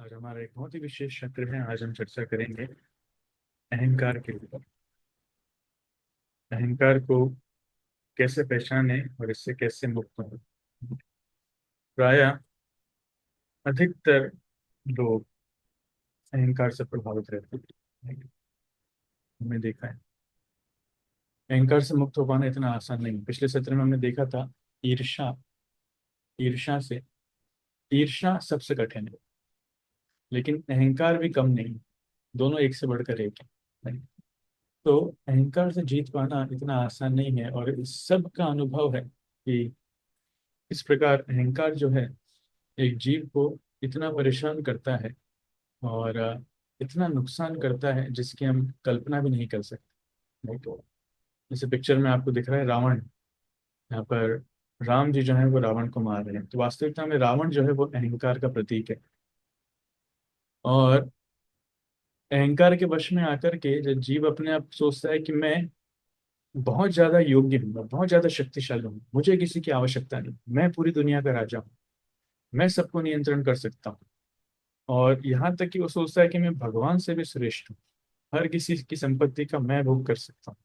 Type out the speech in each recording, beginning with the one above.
आज हमारा एक बहुत ही विशेष क्षेत्र है। आज हम चर्चा करेंगे अहंकार के ऊपर। अहंकार को कैसे पहचाने और इससे कैसे मुक्त हो। प्रायः अधिकतर लोग अहंकार से प्रभावित रहते हैं। हमने देखा है अहंकार से मुक्त हो पाना इतना आसान नहीं है। पिछले सत्र में हमने देखा था ईर्ष्या। ईर्ष्या से ईर्ष्या सबसे कठिन है, लेकिन अहंकार भी कम नहीं। दोनों एक से बढ़कर एक है। तो अहंकार से जीत पाना इतना आसान नहीं है, और इस सब का अनुभव है कि इस प्रकार अहंकार जो है एक जीव को इतना परेशान करता है और इतना नुकसान करता है जिसकी हम कल्पना भी नहीं कर सकते। नहीं तो जैसे पिक्चर में आपको दिख रहा है रावण। यहाँ पर राम जी जो है वो रावण को मार रहे हैं, तो वास्तविकता में रावण जो है वो अहंकार का प्रतीक है। और अहंकार के वश में आकर के जब जीव अपने आप सोचता है कि मैं बहुत ज्यादा योग्य हूँ, मैं बहुत ज्यादा शक्तिशाली हूँ, मुझे किसी की आवश्यकता नहीं, मैं पूरी दुनिया का राजा हूँ, मैं सबको नियंत्रण कर सकता हूँ। और यहाँ तक कि वो सोचता है कि मैं भगवान से भी श्रेष्ठ हूँ, हर किसी की संपत्ति का मैं भोग कर सकता हूँ।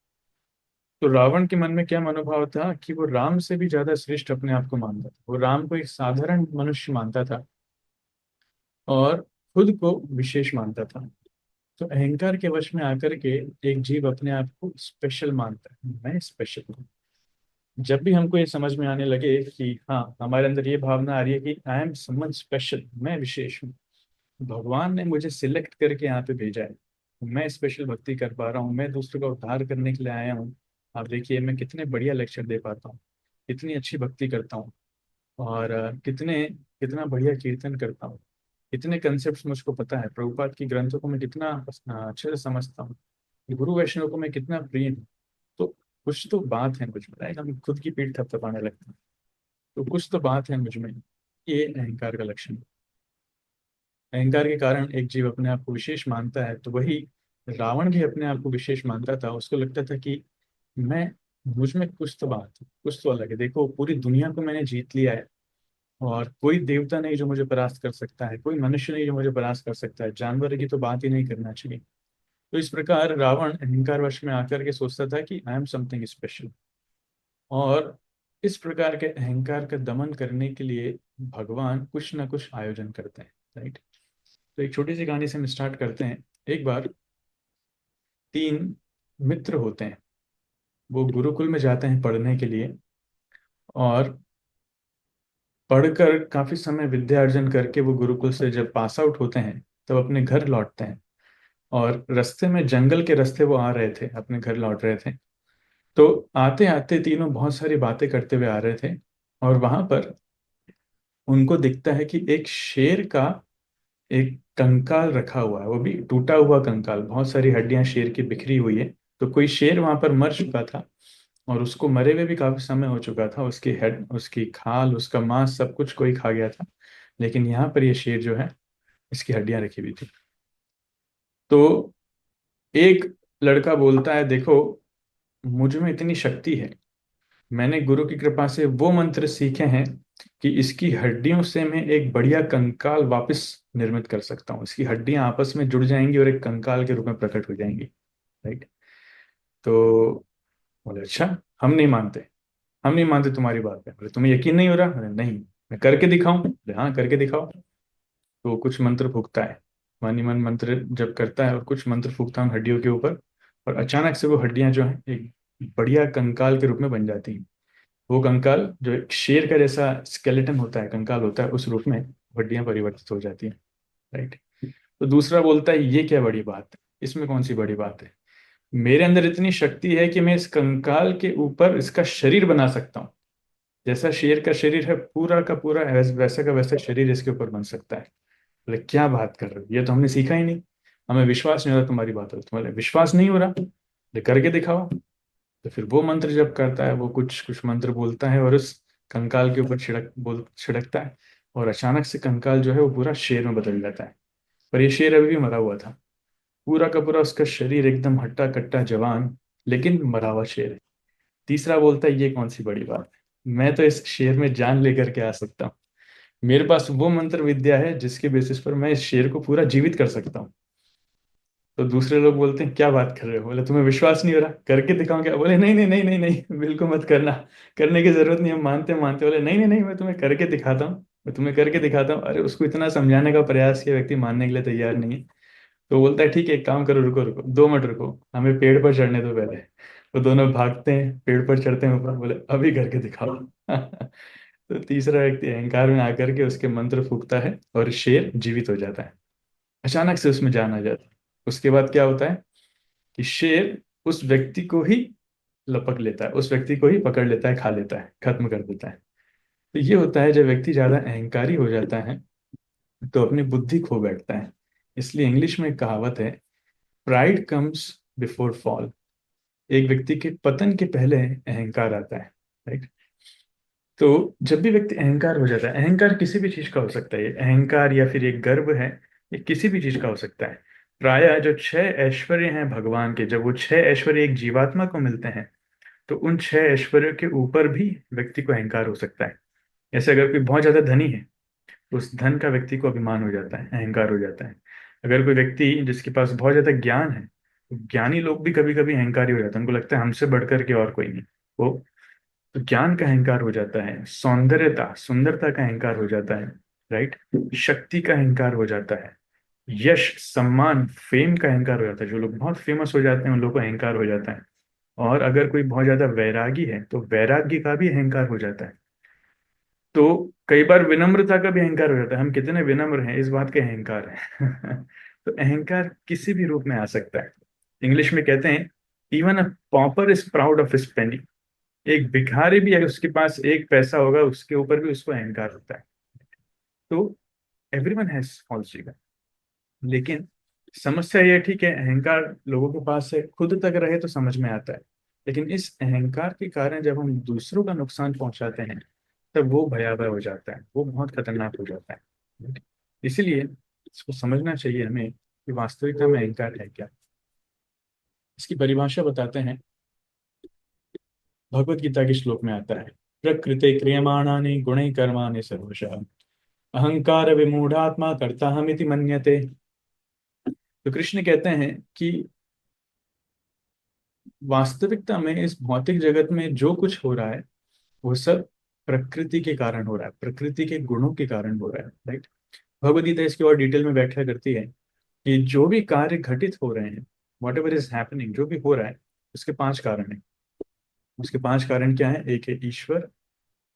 तो रावण के मन में क्या मनोभाव था कि वो राम से भी ज्यादा श्रेष्ठ अपने आप को मानता था। वो राम को एक साधारण मनुष्य मानता था और खुद को विशेष मानता था। तो अहंकार के वश में आकर के एक जीव अपने आप को स्पेशल मानता है, मैं स्पेशल हूँ। जब भी हमको ये समझ में आने लगे कि हाँ, हमारे अंदर ये भावना आ रही है कि आई एम समवन स्पेशल, मैं विशेष हूँ, भगवान ने मुझे सिलेक्ट करके यहाँ पे भेजा है, मैं स्पेशल भक्ति कर पा रहा हूँ, मैं दूसरों का उद्धार करने के लिए आया हूँ। आप देखिए मैं कितने बढ़िया लेक्चर दे पाता हूँ, कितनी अच्छी भक्ति करता हूँ, और कितना बढ़िया कीर्तन करता हूँ। कितने कंसेप्ट मुझको पता है, प्रभुपाद की ग्रंथों को मैं कितना अच्छे से समझता हूँ, गुरु वैष्णव को मैं कितना प्रिय हूँ। तो कुछ तो बात है मुझ में, राइट? हम खुद की पीठ थपथपाने लगते हैं। तो कुछ तो बात है मुझ में। ये अहंकार का लक्षण है। अहंकार के कारण एक जीव अपने आप को विशेष मानता है। तो वही रावण भी अपने आप को विशेष मानता था। उसको लगता था कि मैं मुझ में कुछ तो बात है, कुछ तो अलग है। देखो पूरी दुनिया को मैंने जीत लिया है, और कोई देवता नहीं जो मुझे परास्त कर सकता है, कोई मनुष्य नहीं जो मुझे परास्त कर सकता है, जानवर की तो बात ही नहीं करना चाहिए। तो इस प्रकार रावण अहंकार वश में आकर के सोचता था कि आई एम समथिंग स्पेशल। और इस प्रकार के अहंकार का दमन करने के लिए भगवान कुछ ना कुछ आयोजन करते हैं, राइट? तो एक छोटी सी कहानी से हम स्टार्ट करते हैं। एक बार तीन मित्र होते हैं, वो गुरुकुल में जाते हैं पढ़ने के लिए, और पढ़कर काफी समय विद्या अर्जन करके वो गुरुकुल से जब पास आउट होते हैं तब अपने घर लौटते हैं। और रास्ते में, जंगल के रास्ते वो आ रहे थे, अपने घर लौट रहे थे। तो आते आते तीनों बहुत सारी बातें करते हुए आ रहे थे, और वहां पर उनको दिखता है कि एक शेर का एक कंकाल रखा हुआ है, वो भी टूटा हुआ कंकाल, बहुत सारी हड्डियां शेर की बिखरी हुई है। तो कोई शेर वहां पर मर चुका था, और उसको मरे हुए भी काफी समय हो चुका था। उसकी हेड, उसकी खाल, उसका मांस, सब कुछ कोई खा गया था। लेकिन यहाँ पर ये शेर जो है, इसकी हड्डियां रखी हुई थी। तो एक लड़का बोलता है, देखो मुझ में इतनी शक्ति है, मैंने गुरु की कृपा से वो मंत्र सीखे हैं कि इसकी हड्डियों से मैं एक बढ़िया कंकाल वापस निर्मित कर सकता हूँ। इसकी हड्डियां आपस में जुड़ जाएंगी और एक कंकाल के रूप में प्रकट हो जाएंगी, राइट? तो बोले अच्छा, हम नहीं मानते, हम नहीं मानते तुम्हारी बात पे। बोले तुम्हें यकीन नहीं हो रहा? बोले नहीं। मैं करके दिखाऊं? बोले हाँ, करके दिखाओ। तो कुछ मंत्र फूकता है, मन ही मन मंत्र जब करता है और कुछ मंत्र फूकता है उन हड्डियों के ऊपर, और अचानक से वो हड्डियां जो है एक बढ़िया कंकाल के रूप में बन जाती हैं। वो कंकाल जो एक शेर का जैसा स्केलेटन होता है, कंकाल होता है, उस रूप में हड्डियां परिवर्तित हो जाती हैं, राइट? तो दूसरा बोलता है ये क्या बड़ी बात है, इसमें कौन सी बड़ी बात है? मेरे अंदर इतनी शक्ति है कि मैं इस कंकाल के ऊपर इसका शरीर बना सकता हूँ। जैसा शेर का शरीर है पूरा का पूरा, वैसा का वैसा शरीर इसके ऊपर बन सकता है। बोले क्या बात कर रहे हो, ये तो हमने सीखा ही नहीं, हमें विश्वास नहीं हो रहा तुम्हारी बात हो। तुम्हारे विश्वास नहीं हो रहा? बोले करके दिखाओ। तो फिर वो मंत्र जब करता है, वो कुछ कुछ मंत्र बोलता है और उस कंकाल के ऊपर छिड़कता है, और अचानक से कंकाल जो है वो पूरा शेर में बदल जाता है। पर ये शेर अभी भी मरा हुआ था, पूरा का पूरा उसका शरीर एकदम हट्टा कट्टा जवान, लेकिन मरा हुआ शेर है। तीसरा बोलता है ये कौन सी बड़ी बात है, मैं तो इस शेर में जान लेकर के आ सकता हूँ। मेरे पास वो मंत्र विद्या है जिसके बेसिस पर मैं इस शेर को पूरा जीवित कर सकता हूँ। तो दूसरे लोग बोलते हैं क्या बात कर रहे हो, बोले तुम्हें विश्वास नहीं हो रहा, करके दिखाऊं क्या, बोले नहीं नहीं नहीं नहीं नहीं बिल्कुल मत करना, करने की जरूरत नहीं, हम मानते मानते, बोले नहीं नहीं नहीं मैं तुम्हें करके दिखाता हूँ, मैं तुम्हें करके दिखाता हूँ। अरे उसको इतना समझाने का प्रयास किया, व्यक्ति मानने के लिए तैयार नहीं है। तो बोलता है ठीक है एक काम करो, रुको रुको 2 मिनट रुको, हमें पेड़ पर चढ़ने दो पहले। तो दोनों भागते हैं, पेड़ पर चढ़ते हैं ऊपर, बोले अभी करके दिखाओ तो तीसरा व्यक्ति अहंकार में आकर के उसके मंत्र फूकता है और शेर जीवित हो जाता है। अचानक से उसमें जान आ जाती है। उसके बाद क्या होता है कि शेर उस व्यक्ति को ही लपक लेता है, उस व्यक्ति को ही पकड़ लेता है, खा लेता है, खत्म कर देता है। तो ये होता है जब व्यक्ति ज्यादा अहंकारी हो जाता है तो अपनी बुद्धि खो बैठता है। इसलिए इंग्लिश में एक कहावत है, प्राइड कम्स बिफोर फॉल। एक व्यक्ति के पतन के पहले अहंकार आता है, राइट। तो जब भी व्यक्ति अहंकार हो जाता है, अहंकार किसी भी चीज का हो सकता है, ये अहंकार या फिर ये गर्व है, ये किसी भी चीज का हो सकता है। प्रायः जो 6 ऐश्वर्य हैं भगवान के, जब वो 6 ऐश्वर्य एक जीवात्मा को मिलते हैं तो उन 6 ऐश्वर्यों के ऊपर भी व्यक्ति को अहंकार हो सकता है। जैसे अगर कोई बहुत ज्यादा धनी है तो उस धन का व्यक्ति को अभिमान हो जाता है, अहंकार हो जाता है। अगर कोई व्यक्ति जिसके पास बहुत ज्यादा ज्ञान है, तो ज्ञानी लोग भी कभी कभी अहंकारी हो जाते हैं, उनको लगता है हमसे बढ़कर के और कोई नहीं। वो तो ज्ञान का अहंकार हो जाता है, सौंदर्यता सुंदरता का अहंकार हो जाता है, राइट। शक्ति का अहंकार हो जाता है, यश सम्मान फेम का अहंकार हो जाता है। जो लोग बहुत फेमस हो जाते हैं उन लोगों को अहंकार हो जाता है। और अगर कोई बहुत ज्यादा वैरागी है तो वैराग्य का भी अहंकार हो जाता है। तो कई बार विनम्रता का भी अहंकार हो जाता है, हम कितने विनम्र हैं इस बात का अहंकार है तो अहंकार किसी भी रूप में आ सकता है। इंग्लिश में कहते हैं even a pauper is proud of his penny. एक भिखारी भी अगर उसके पास एक पैसा होगा उसके ऊपर भी उसको अहंकार होता है। तो एवरीवन हैज फॉल्स ईगो। लेकिन समस्या ये है, ठीक है अहंकार लोगों के पास है, खुद तक रहे तो समझ में आता है, लेकिन इस अहंकार के कारण जब हम दूसरों का नुकसान पहुंचाते हैं तब वो भयावह हो जाता है, वो बहुत खतरनाक हो जाता है। इसीलिए इसको समझना चाहिए हमें कि वास्तविकता में अहंकार है क्या। इसकी परिभाषा बताते हैं, भगवत गीता के श्लोक में आता है, प्रकृति क्रियमाणानि गुणैः कर्माणि सर्वशः अहंकार विमूढ़ात्मा कर्ता हमिति मन्यते। तो कृष्ण कहते हैं कि वास्तविकता में इस भौतिक जगत में जो कुछ हो रहा है वो सब प्रकृति के कारण हो रहा है, प्रकृति के गुणों के कारण हो रहा है, राइट। भगवद गीता इसकी और डिटेल में व्याख्या करती है कि जो भी कार्य घटित हो रहे हैं, वॉट एवर इज हैपनिंग, जो भी हो रहा है उसके 5 कारण हैं। उसके 5 कारण क्या है, एक है ईश्वर,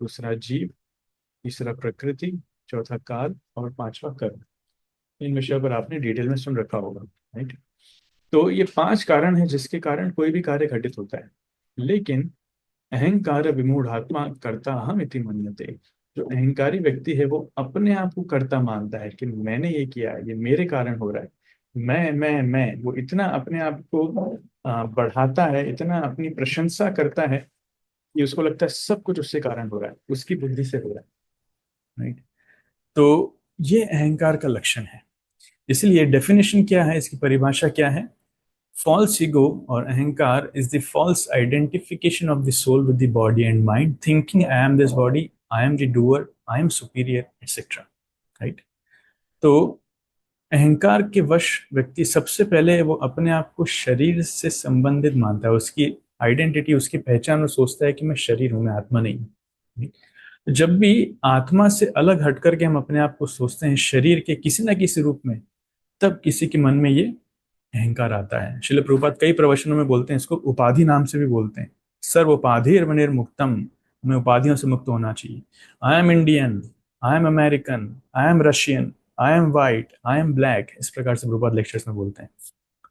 दूसरा जीव, तीसरा प्रकृति, चौथा काल और पांचवा कर्म। इन विषयों पर आपने डिटेल में सुन रखा होगा, राइट। तो ये 5 कारण है जिसके कारण कोई भी कार्य घटित होता है। लेकिन अहंकार विमूढ़ात्मा कर्ता हम इति मन्यते। जो अहंकारी व्यक्ति है वो अपने आप को कर्ता मानता है कि मैंने ये किया है, ये मेरे कारण हो रहा है, मैं वो इतना अपने आप को बढ़ाता है, इतना अपनी प्रशंसा करता है कि उसको लगता है सब कुछ उससे कारण हो रहा है, उसकी बुद्धि से हो रहा है, राइट। तो ये अहंकार का लक्षण है। इसलिए डेफिनेशन क्या है, इसकी परिभाषा क्या है, फॉल्स ईगो और अहंकार is the false identification of the soul with the body and mind, thinking I am this body, I am the doer, I am superior etcetera, right. तो अहंकार के वश व्यक्ति सबसे पहले वो अपने आप को शरीर से संबंधित मानता है, उसकी आइडेंटिटी, उसकी पहचान, वो सोचता है कि मैं शरीर हूं, मैं आत्मा नहीं हूं। जब भी आत्मा से अलग हट करके हम अपने आप को सोचते हैं शरीर के किसी ना किसी रूप में, तब किसी के मन में ये अहंकार आता है। शिल प्रभुपाद कई प्रवचनों में बोलते हैं, इसको उपाधि नाम से भी बोलते हैं, सर्व उपाधि निर्मुक्तम, हमें उपाधियों से मुक्त होना चाहिए। I am Indian, I am American, I am Russian, I am white, I am black, इस प्रकार से प्रभुपाद लेक्चर्स में बोलते हैं।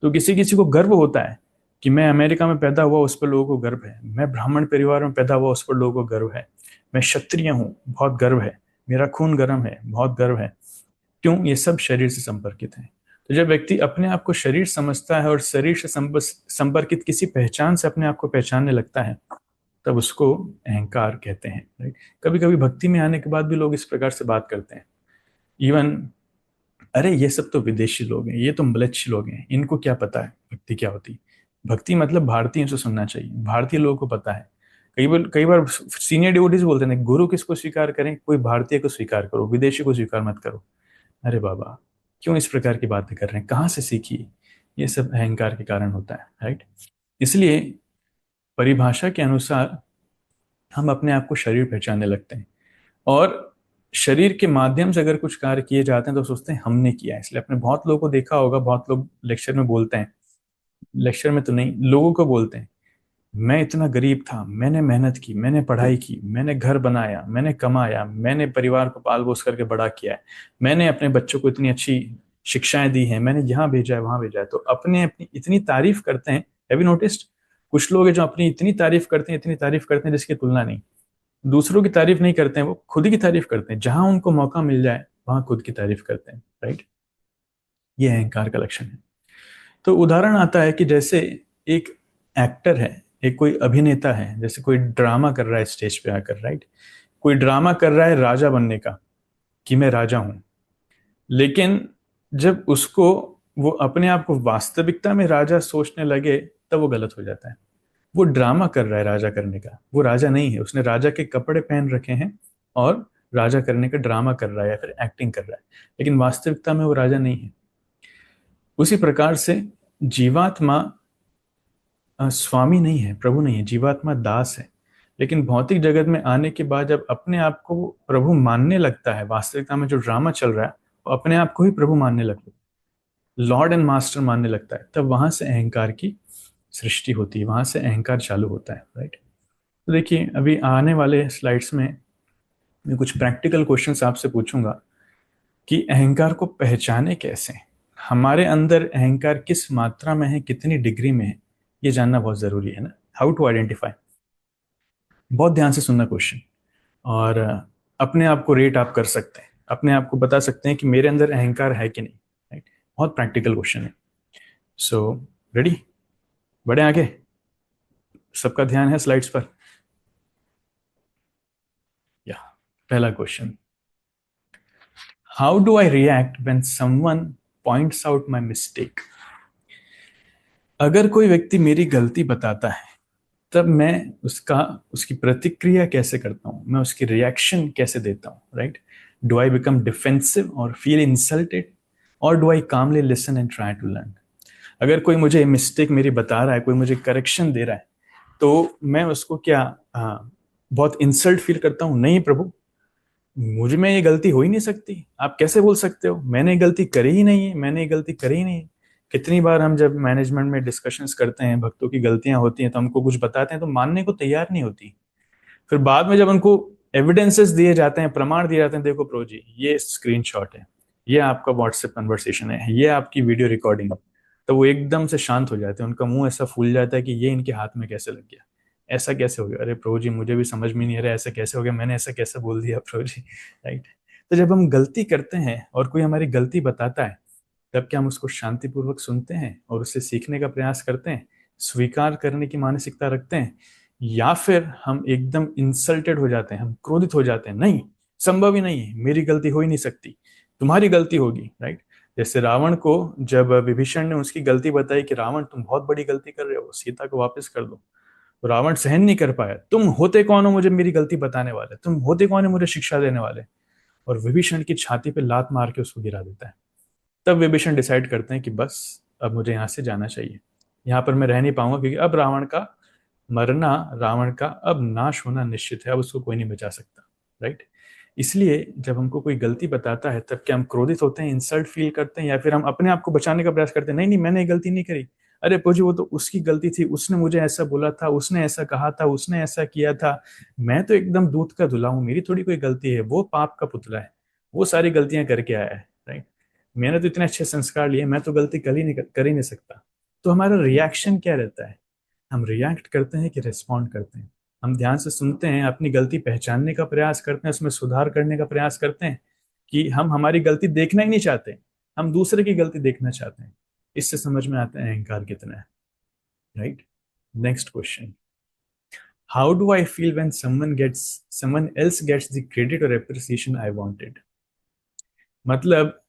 तो किसी किसी को गर्व होता है कि मैं अमेरिका में पैदा हुआ, उस पर लोगों को गर्व है, मैं ब्राह्मण परिवार में पैदा हुआ, उस पर लोगों को गर्व है, मैं क्षत्रिय हूँ, बहुत गर्व है, मेरा खून गर्म है, बहुत गर्व है। क्यों, ये सब शरीर से संपर्कित है। तो जब व्यक्ति अपने आप को शरीर समझता है और शरीर से संपर्कित किसी पहचान से अपने आप को पहचानने लगता है, तब उसको अहंकार कहते हैं, राइट। कभी कभी भक्ति में आने के बाद भी लोग इस प्रकार से बात करते हैं, इवन अरे ये सब तो विदेशी लोग हैं, ये तो म्लेच्छ लोग हैं, इनको क्या पता है भक्ति क्या होती है। भक्ति मतलब भारतीयों से सुनना चाहिए, भारतीय लोगों को पता है। कई बार सीनियर डिवोटीज बोलते हैं गुरु किसको स्वीकार करें, कोई भारतीय को स्वीकार करो, विदेशी को स्वीकार मत करो। अरे बाबा, क्यों इस प्रकार की बातें कर रहे हैं, कहाँ से सीखी? ये सब अहंकार के कारण होता है, राइट। इसलिए परिभाषा के अनुसार हम अपने आप को शरीर पहचानने लगते हैं, और शरीर के माध्यम से अगर कुछ कार्य किए जाते हैं तो सोचते हैं हमने किया है। इसलिए आपने बहुत लोगों को देखा होगा, बहुत लोग लेक्चर में बोलते हैं, लेक्चर में तो नहीं, लोगों को बोलते हैं, मैं इतना गरीब था, मैंने मेहनत की, मैंने पढ़ाई की, मैंने घर बनाया, मैंने कमाया, मैंने परिवार को पाल पोस करके बड़ा किया है, मैंने अपने बच्चों को इतनी अच्छी शिक्षाएं दी हैं, मैंने यहाँ भेजा है वहां भेजा है। तो अपने अपनी इतनी तारीफ करते हैं। Have you noticed? कुछ लोग हैं जो अपनी इतनी तारीफ करते हैं, इतनी तारीफ करते हैं जिसकी तुलना नहीं। दूसरों की तारीफ नहीं करते हैं, वो खुद की तारीफ करते हैं, जहां उनको मौका मिल जाए वहां खुद की तारीफ करते हैं, राइट। ये अहंकार का लक्षण है। तो उदाहरण आता है कि जैसे एक एक्टर है, एक कोई अभिनेता है, जैसे कोई ड्रामा कर रहा है स्टेज पे आकर, राइट। कोई ड्रामा कर रहा है राजा बनने का, कि मैं राजा हूं, लेकिन जब उसको वो अपने आप को वास्तविकता में राजा सोचने लगे, तब वो गलत हो जाता है। वो ड्रामा कर रहा है राजा करने का, वो राजा नहीं है, उसने राजा के कपड़े पहन रखे हैं और राजा करने का ड्रामा कर रहा है या फिर एक्टिंग कर रहा है, लेकिन वास्तविकता में वो राजा नहीं है। उसी प्रकार से जीवात्मा स्वामी नहीं है, प्रभु नहीं है, जीवात्मा दास है। लेकिन भौतिक जगत में आने के बाद जब अपने आप को प्रभु मानने लगता है, वास्तविकता में जो ड्रामा चल रहा है वो अपने आप को ही प्रभु मानने लगता है, लॉर्ड एंड मास्टर मानने लगता है, तब वहां से अहंकार की सृष्टि होती है, वहां से अहंकार चालू होता है, राइट। तो देखिए, अभी आने वाले स्लाइड्स में मैं कुछ प्रैक्टिकल क्वेश्चंस आपसे पूछूंगा कि अहंकार को पहचाने कैसे, हमारे अंदर अहंकार किस मात्रा में है, कितनी डिग्री में है, ये जानना बहुत जरूरी है ना। How to identify. बहुत ध्यान से सुनना क्वेश्चन, और अपने आप को रेट आप कर सकते हैं, अपने आप को बता सकते हैं कि मेरे अंदर अहंकार है कि नहीं, राइट। बहुत प्रैक्टिकल क्वेश्चन है। सो रेडी, बढ़े आगे। सबका ध्यान है स्लाइड्स पर। या पहला question, how do I react when someone points out my mistake. अगर कोई व्यक्ति मेरी गलती बताता है, तब मैं उसकी प्रतिक्रिया कैसे करता हूँ, मैं उसकी रिएक्शन कैसे देता हूँ, right. Do I become defensive और फील इंसल्टेड, और do I calmly listen and try to learn. अगर कोई मुझे मिस्टेक मेरी बता रहा है, कोई मुझे करेक्शन दे रहा है, तो मैं उसको क्या बहुत इंसल्ट फील करता हूँ, नहीं प्रभु, मुझ में ये गलती हो ही नहीं सकती, आप कैसे बोल सकते हो, मैंने ये गलती करी ही नहीं है, मैंने ये गलती करी ही नहीं है। कितनी बार हम जब मैनेजमेंट में डिस्कशंस करते हैं, भक्तों की गलतियां होती हैं तो हमको कुछ बताते हैं तो मानने को तैयार नहीं होती। फिर बाद में जब उनको एविडेंसेस दिए जाते हैं, प्रमाण दिए जाते हैं, देखो प्रो जी ये स्क्रीनशॉट है, ये आपका व्हाट्सएप कन्वर्सेशन है, ये आपकी वीडियो रिकॉर्डिंग है, तो वो एकदम से शांत हो जाते हैं, उनका मुंह ऐसा फूल जाता है कि ये इनके हाथ में कैसे लग गया, ऐसा कैसे हो गया, अरे प्रभु जी मुझे भी समझ में नहीं आ रहा ऐसा कैसे हो गया, मैंने ऐसा कैसे बोल दिया प्रभु जी, राइट। तो जब हम गलती करते हैं और कोई हमारी गलती बताता है, तब क्या हम उसको शांतिपूर्वक सुनते हैं और उससे सीखने का प्रयास करते हैं, स्वीकार करने की मानसिकता रखते हैं, या फिर हम एकदम इंसल्टेड हो जाते हैं, हम क्रोधित हो जाते हैं, नहीं संभव ही नहीं है, मेरी गलती हो ही नहीं सकती, तुम्हारी गलती होगी, राइट। जैसे रावण को जब विभीषण ने उसकी गलती बताई कि रावण तुम बहुत बड़ी गलती कर रहे हो, सीता को वापस कर दो, तो रावण सहन नहीं कर पाया, तुम होते कौन हो मुझे मेरी गलती बताने वाले, तुम होते कौन है मुझे शिक्षा देने वाले, और विभीषण की छाती पे लात मार के उसको गिरा देता है। तब विभीषण डिसाइड करते हैं कि बस अब मुझे यहाँ से जाना चाहिए, यहाँ पर मैं रह नहीं पाऊंगा, क्योंकि अब रावण का मरना, रावण का अब नाश होना निश्चित है, अब उसको कोई नहीं बचा सकता, राइट। इसलिए जब हमको कोई गलती बताता है, तब क्या हम क्रोधित होते हैं, इंसल्ट फील करते हैं, या फिर हम अपने आप को बचाने का प्रयास करते हैं, नहीं नहीं मैंने ये गलती नहीं करी, अरे पूजी वो तो उसकी गलती थी, उसने मुझे ऐसा बोला था, उसने ऐसा कहा था, उसने ऐसा किया था, मैं तो एकदम दूध का धुला हूं, मेरी थोड़ी कोई गलती है, वो पाप का पुतला है, वो सारी गलतियां करके आया है, राइट। मैंने तो इतने अच्छे संस्कार लिए, मैं तो गलती कर ही नहीं सकता। तो हमारा रिएक्शन क्या रहता है, हम रिएक्ट करते हैं कि रिस्पॉन्ड करते हैं। हम ध्यान से सुनते हैं, अपनी गलती पहचानने का प्रयास करते हैं, उसमें सुधार करने का प्रयास करते हैं, कि हम हमारी गलती देखना ही नहीं चाहते, हम दूसरे की गलती देखना चाहते हैं। इससे समझ में आता है अहंकार कितना है, right. Next question, how do I feel when someone else gets the credit और एप्रिसिएशन आई वांटेड। मतलब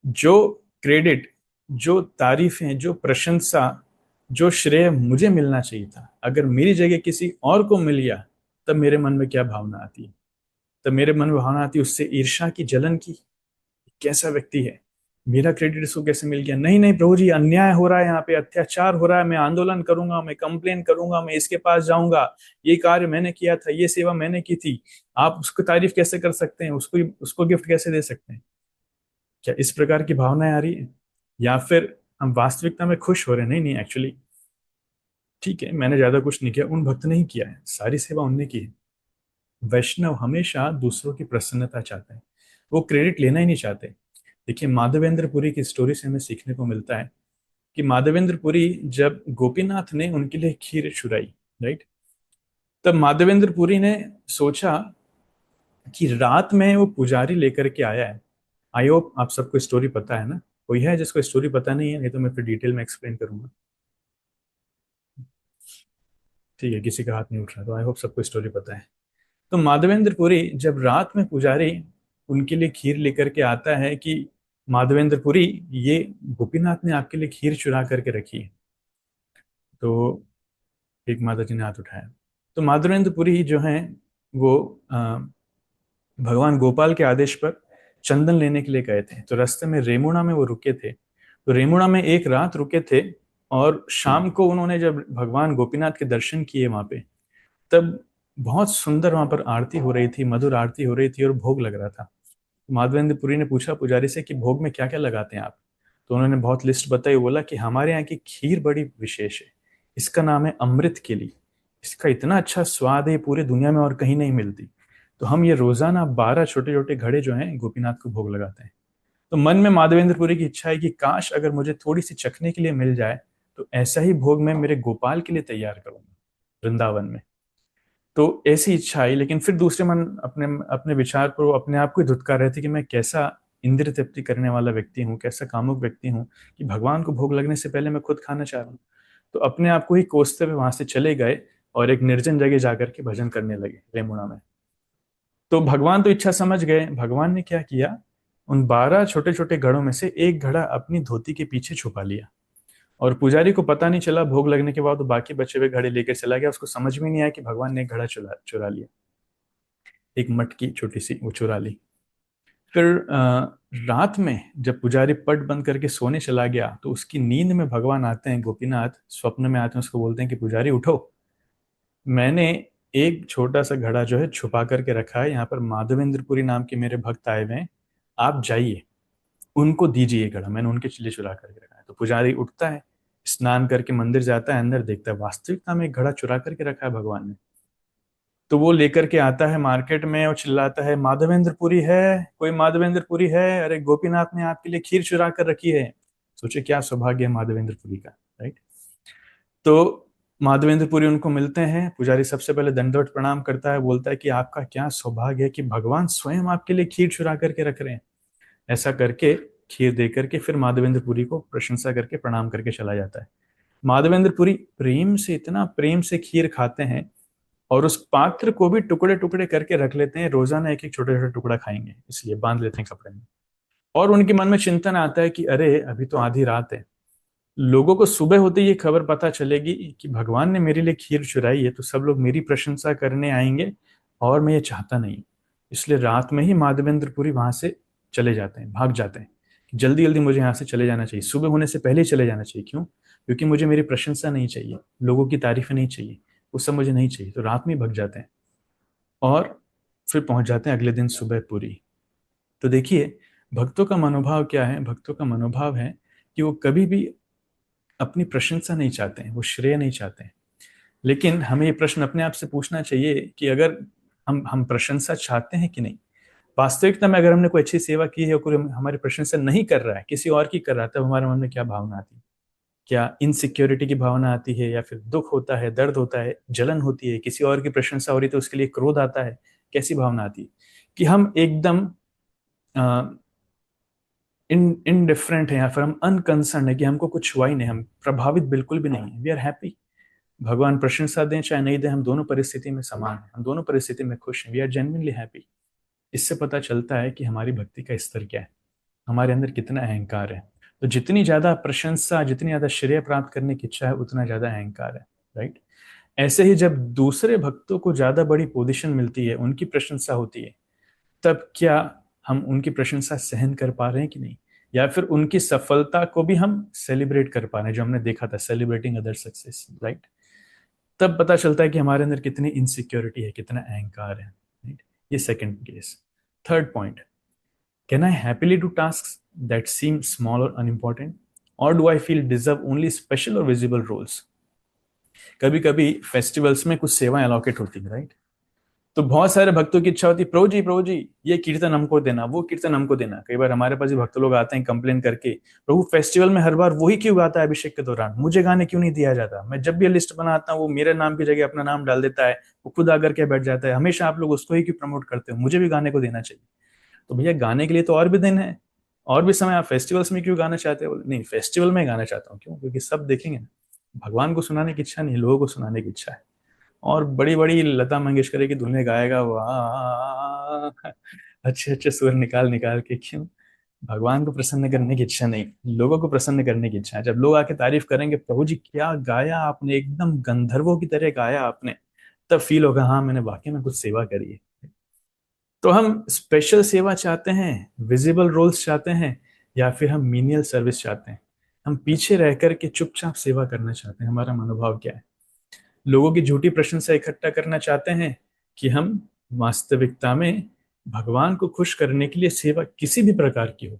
जो क्रेडिट, जो तारीफें, जो प्रशंसा, जो श्रेय मुझे मिलना चाहिए था, अगर मेरी जगह किसी और को मिल गया, तब मेरे मन में क्या भावना आती है? तब मेरे मन में भावना आती है उससे ईर्ष्या की, जलन की। कैसा व्यक्ति है, मेरा क्रेडिट इसको कैसे मिल गया? नहीं नहीं प्रभु जी, अन्याय हो रहा है, यहाँ पे अत्याचार हो रहा है, मैं आंदोलन करूंगा, मैं कंप्लेन करूंगा, मैं इसके पास जाऊंगा, ये कार्य मैंने किया था, ये सेवा मैंने की थी। आप उसको तारीफ कैसे कर सकते हैं? उसको उसको गिफ्ट कैसे दे सकते हैं? क्या इस प्रकार की भावनाएं आ रही है? या फिर हम वास्तविकता में खुश हो रहे हैं? नहीं नहीं, एक्चुअली ठीक है, मैंने ज्यादा कुछ नहीं किया, उन भक्त ने ही किया है, सारी सेवा उनने की है। वैष्णव हमेशा दूसरों की प्रसन्नता चाहते हैं, वो क्रेडिट लेना ही नहीं चाहते। देखिए, माधवेंद्र पुरी की स्टोरी से हमें सीखने को मिलता है कि माधवेंद्र पुरी, जब गोपीनाथ ने उनके लिए खीर चुराई, राइट, तब माधवेंद्र पुरी ने सोचा कि रात में वो पुजारी लेकर के आया है। आई होप आप सबको स्टोरी पता है ना? कोई है जिसको स्टोरी पता नहीं है? नहीं तो मैं फिर डिटेल में एक्सप्लेन करूंगा। ठीक है, किसी का हाथ नहीं उठ रहा, तो आई होप सबको स्टोरी पता है। तो माधवेंद्र पुरी, जब रात में पुजारी उनके लिए खीर लेकर के आता है कि माधवेंद्र पुरी, ये गोपीनाथ ने आपके लिए खीर चुरा करके रखी है, तो एक माता जी ने हाथ उठाया। तो माधवेंद्र पुरी जो हैं, वो भगवान गोपाल के आदेश पर चंदन लेने के लिए गए थे। तो रास्ते में रेमुणा में वो रुके थे, तो रेमुणा में एक रात रुके थे। और शाम को उन्होंने जब भगवान गोपीनाथ के दर्शन किए वहां पे, तब बहुत सुंदर वहां पर आरती हो रही थी, मधुर आरती हो रही थी, और भोग लग रहा था। माधवेंद्र पुरी ने पूछा पुजारी से कि भोग में क्या क्या लगाते हैं आप? तो उन्होंने बहुत लिस्ट बताई, बोला कि हमारे यहाँ की खीर बड़ी विशेष है, इसका नाम है अमृत केली, इसका इतना अच्छा स्वाद है, ये पूरी दुनिया में और कहीं नहीं मिलती। तो हम ये रोजाना 12 छोटे छोटे घड़े जो हैं गोपीनाथ को भोग लगाते हैं। तो मन में माधवेंद्रपुरी की इच्छा है कि काश अगर मुझे थोड़ी सी चखने के लिए मिल जाए, तो ऐसा ही भोग मैं मेरे गोपाल के लिए तैयार करूंगा वृंदावन में। तो ऐसी इच्छा आई, लेकिन फिर दूसरे मन अपने अपने विचार पर वो अपने आप को ही धुतकार रहे थे कि मैं कैसा इंद्रिय तृप्ति करने वाला व्यक्ति हूँ, कैसा कामुक व्यक्ति हूँ कि भगवान को भोग लगने से पहले मैं खुद खाना चाह रहा हूँ। तो अपने आप को ही कोसते हुए वहां से चले गए और एक निर्जन जगह जाकर के भजन करने लगे रेमुणा में। तो भगवान तो इच्छा समझ गए, भगवान ने क्या किया, उन 12 छोटे छोटे घड़ों में से एक घड़ा अपनी धोती के पीछे छुपा लिया। और पुजारी को पता नहीं चला, भोग लगने के बाद वो बाकी बचे हुए घड़े लेकर चला गया, उसको समझ में नहीं आया कि भगवान ने एक घड़ा चुरा चुरा लिया, एक मटकी छोटी सी वो चुरा ली। फिर रात में जब पुजारी पट बंद करके सोने चला गया, तो उसकी नींद में भगवान आते हैं, गोपीनाथ स्वप्न में आते हैं, उसको बोलते हैं कि पुजारी उठो, मैंने एक छोटा सा घड़ा जो है छुपा करके रखा है, यहाँ पर माधवेंद्रपुरी नाम के मेरे भक्त आए हुए हैं, आप जाइए उनको दीजिए ये घड़ा, मैंने उनके लिए चुरा करके रखा है। तो पुजारी उठता है, स्नान करके मंदिर जाता है, अंदर देखता है वास्तविकता में एक घड़ा चुरा करके रखा है भगवान ने। तो वो लेकर के आता है मार्केट में और चिल्लाता है, माधवेंद्रपुरी है? कोई माधवेंद्रपुरी है? अरे गोपीनाथ ने आपके लिए खीर चुरा कर रखी है। सोचे क्या सौभाग्य है माधवेंद्रपुरी का, राइट? तो माधवेंद्रपुरी उनको मिलते हैं, पुजारी सबसे पहले दंडवत प्रणाम करता है, बोलता है कि आपका क्या सौभाग्य है कि भगवान स्वयं आपके लिए खीर चुरा करके रख रहे हैं। ऐसा करके खीर दे करके फिर माधवेंद्रपुरी को प्रशंसा करके प्रणाम करके चला जाता है। माधवेंद्रपुरी प्रेम से, इतना प्रेम से खीर खाते हैं, और उस पात्र को भी टुकड़े टुकड़े करके रख लेते हैं, रोजाना एक एक छोटे छोटे टुकड़ा खाएंगे, इसलिए बांध लेते हैं कपड़े में। और उनके मन में चिंतन आता है कि अरे अभी तो आधी रात है, लोगों को सुबह होते ही ये खबर पता चलेगी कि भगवान ने मेरे लिए खीर चुराई है, तो सब लोग मेरी प्रशंसा करने आएंगे, और मैं ये चाहता नहीं। इसलिए रात में ही माधवेंद्रपुरी वहां से चले जाते हैं, भाग जाते हैं कि जल्दी जल्दी मुझे यहाँ से चले जाना चाहिए, सुबह होने से पहले ही चले जाना चाहिए। क्यों? क्योंकि मुझे मेरी प्रशंसा नहीं चाहिए, लोगों की तारीफें नहीं चाहिए, वो सब मुझे नहीं चाहिए। तो रात में ही भग जाते हैं और फिर पहुंच जाते हैं अगले दिन सुबह पूरी। तो देखिए, भक्तों का मनोभाव क्या है? भक्तों का मनोभाव है कि वो कभी भी अपनी प्रशंसा नहीं चाहते हैं, वो श्रेय नहीं चाहते हैं। लेकिन हमें ये प्रश्न अपने आप से पूछना चाहिए कि अगर हम प्रशंसा चाहते हैं कि नहीं। वास्तविकता में अगर हमने कोई अच्छी सेवा की है और कोई हमारी प्रशंसा नहीं कर रहा है, किसी और की कर रहा है, तब हमारे मन में क्या भावना आती है? क्या इनसिक्योरिटी की भावना आती है, या फिर दुख होता है, दर्द होता है, जलन होती है? किसी और की प्रशंसा हो रही है तो उसके लिए क्रोध आता है? कैसी भावना आती है? कि हम एकदम इनडिफरेंट है, या फिर हम अनकंसर्न है कि हमको कुछ हुआ ही नहीं, हम प्रभावित बिल्कुल भी नहीं है, वी आर हैप्पी। भगवान प्रशंसा दें चाहे नहीं दें, हम दोनों परिस्थिति में समान हैं, हम दोनों परिस्थिति में खुश हैं, वी आर जेन्युइनली हैप्पी। इससे पता चलता है कि हमारी भक्ति का स्तर क्या है, हमारे अंदर कितना अहंकार है। तो जितनी ज्यादा प्रशंसा, जितनी ज्यादा श्रेय प्राप्त करने की इच्छा है, उतना ज्यादा अहंकार है, राइट? ऐसे ही जब दूसरे भक्तों को ज्यादा बड़ी पोजीशन मिलती है, उनकी प्रशंसा होती है, तब क्या हम उनकी प्रशंसा सहन कर पा रहे हैं कि नहीं, या फिर उनकी सफलता को भी हम सेलिब्रेट कर पा रहे हैं, जो हमने देखा था सेलिब्रेटिंग अदर सक्सेस, राइट। तब पता चलता है कि हमारे अंदर कितनी इनसिक्योरिटी है, कितना अहंकार है, राइट। ये second case. Third point, can I happily do task that seem small और अनइम्पॉर्टेंट, और do I feel deserve only special और विजिबल रोल्स। कभी कभी फेस्टिवल्स में कुछ सेवाएं अलोकेट होती है, राइट। तो बहुत सारे भक्तों की इच्छा होती है, प्रभु जी ये कीर्तन हमको देना, वो कीर्तन हमको देना। कई बार हमारे पास भी भक्त लोग आते हैं कंप्लेन करके, प्रभु फेस्टिवल में हर बार वही क्यों गाता है अभिषेक के दौरान, मुझे गाने क्यों नहीं दिया जाता। मैं जब भी लिस्ट बनाता हूँ वो मेरे नाम की जगह अपना नाम डाल देता है, वो खुद आकर के बैठ जाता है, हमेशा आप लोग उसको ही क्यों प्रमोट करते हो, मुझे भी गाने को देना चाहिए। तो भैया गाने के लिए तो और भी दिन है, और भी समय, आप फेस्टिवल्स में क्यों गाना चाहते हो। नहीं, फेस्टिवल में गाना चाहता हूँ, क्यों, क्योंकि सब देखेंगे ना। भगवान को सुनाने की इच्छा नहीं, लोगों को सुनाने की इच्छा है। और बड़ी बड़ी लता मंगेशकर की धुनें गाएगा, वाह, अच्छे अच्छे सुर निकाल निकाल के, क्यों। भगवान को प्रसन्न करने की इच्छा नहीं, लोगों को प्रसन्न करने की इच्छा है। जब लोग आके तारीफ करेंगे, प्रभु जी क्या गाया आपने, एकदम गंधर्वों की तरह गाया आपने, तब फील होगा हाँ मैंने वाकई में कुछ सेवा करी है। तो हम स्पेशल सेवा चाहते हैं, विजिबल रोल्स चाहते हैं, या फिर हम मीनियल सर्विस चाहते हैं, हम पीछे रह करके चुपचाप सेवा करना चाहते हैं। हमारा मनोभाव क्या है। लोगों की झूठी प्रशंसा इकट्ठा करना चाहते हैं, कि हम वास्तविकता में भगवान को खुश करने के लिए सेवा किसी भी प्रकार की हो,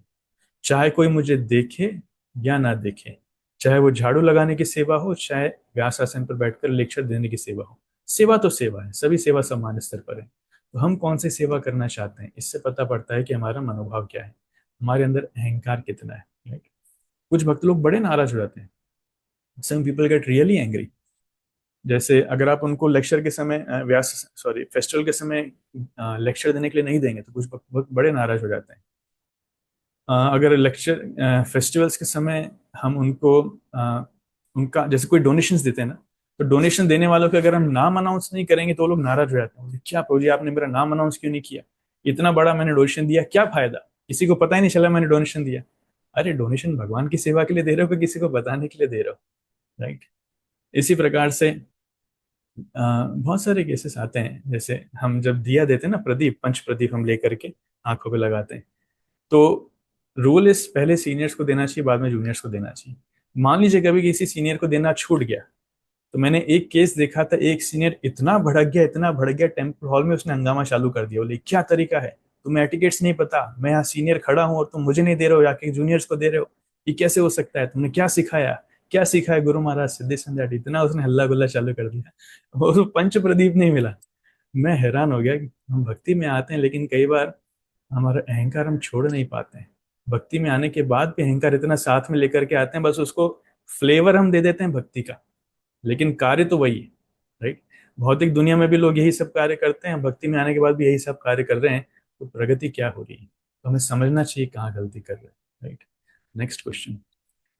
चाहे कोई मुझे देखे या ना देखे, चाहे वो झाड़ू लगाने की सेवा हो, चाहे व्यास आसन पर बैठकर लेक्चर देने की सेवा हो, सेवा तो सेवा है, सभी सेवा समान स्तर पर है। तो हम कौन सी सेवा करना चाहते हैं, इससे पता पड़ता है कि हमारा मनोभाव क्या है, हमारे अंदर अहंकार कितना है, राइट। कुछ भक्त लोग बड़े नाराज हो जाते हैं, some people get really angry. जैसे अगर आप उनको लेक्चर के समय व्यास सॉरी फेस्टिवल के समय लेक्चर देने के लिए नहीं देंगे, तो कुछ बहुत बड़े नाराज हो जाते हैं। अगर लेक्चर फेस्टिवल्स के समय हम उनको उनका जैसे कोई डोनेशंस देते हैं ना, तो डोनेशन देने वालों के अगर हम नाम अनाउंस नहीं करेंगे तो वो लोग नाराज हो जाते हैं, बोलते, क्या प्रभु जी आपने मेरा नाम अनाउंस क्यों नहीं किया, इतना बड़ा मैंने डोनेशन दिया, क्या फायदा, किसी को पता ही नहीं चला मैंने डोनेशन दिया। अरे डोनेशन भगवान की सेवा के लिए दे रहे हो कि किसी को बताने के लिए दे रहे हो, राइट। इसी प्रकार से बहुत सारे केसेस आते हैं, जैसे हम जब दिया देते हैं ना, प्रदीप पंच प्रदीप हम लेकर के आंखों पे लगाते हैं, तो रूल इस पहले सीनियर्स को देना चाहिए, बाद में जूनियर्स को देना चाहिए। मान लीजिए कभी किसी सीनियर को देना छूट गया, तो मैंने एक केस देखा था, एक सीनियर इतना भड़क गया, इतना भड़क गया, टेम्पल हॉल में उसने हंगामा चालू कर दिया, बोले क्या तरीका है, तुम्हें एटिकेट्स नहीं पता, मैं यहाँ सीनियर खड़ा हूँ और तुम मुझे नहीं दे रहे हो, जाके जूनियर्स को दे रहे हो, ये कैसे हो सकता है, तुमने क्या सिखाया, क्या सिखाया गुरु महाराज सिद्धि संजाटी, इतना उसने हल्ला गुल्ला चालू कर दिया, और पंच प्रदीप नहीं मिला। मैं हैरान हो गया कि हम भक्ति में आते हैं, लेकिन कई बार हमारा अहंकार हम छोड़ नहीं पाते हैं। भक्ति में आने के बाद भी अहंकार इतना साथ में लेकर के आते हैं, बस उसको फ्लेवर हम दे देते हैं भक्ति का, लेकिन कार्य तो वही है, राइट। भौतिक दुनिया में भी लोग यही सब कार्य करते हैं, भक्ति में आने के बाद भी यही सब कार्य कर रहे हैं, तो प्रगति क्या हो रही है। तो हमें समझना चाहिए कहाँ गलती कर रहे हैं, right. Next question,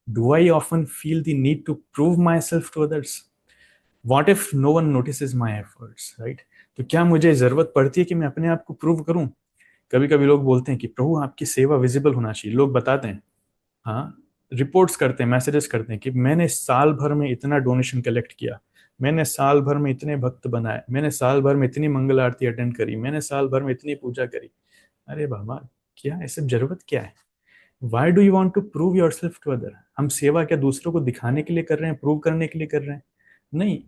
do I often feel the need to prove myself to others, what if no one notice my efforts, right. तो क्या मुझे जरूरत पड़ती है कि मैं अपने आप को प्रूव करूं। कभी कभी लोग बोलते हैं कि प्रभु आपकी सेवा विजिबल होना चाहिए, लोग बताते हैं, हाँ, रिपोर्ट्स करते हैं, मैसेजेस करते हैं कि मैंने साल भर में इतना डोनेशन कलेक्ट किया, मैंने साल भर में इतने भक्त बनाए, मैंने साल भर में इतनी मंगल आरती अटेंड करी, मैंने साल भर में इतनी पूजा करी। अरे बाबा, क्या है सब, जरूरत क्या है। Why do you want to prove yourself to other. हम सेवा क्या दूसरों को दिखाने के लिए कर रहे हैं, प्रूव करने के लिए कर रहे हैं। नहीं,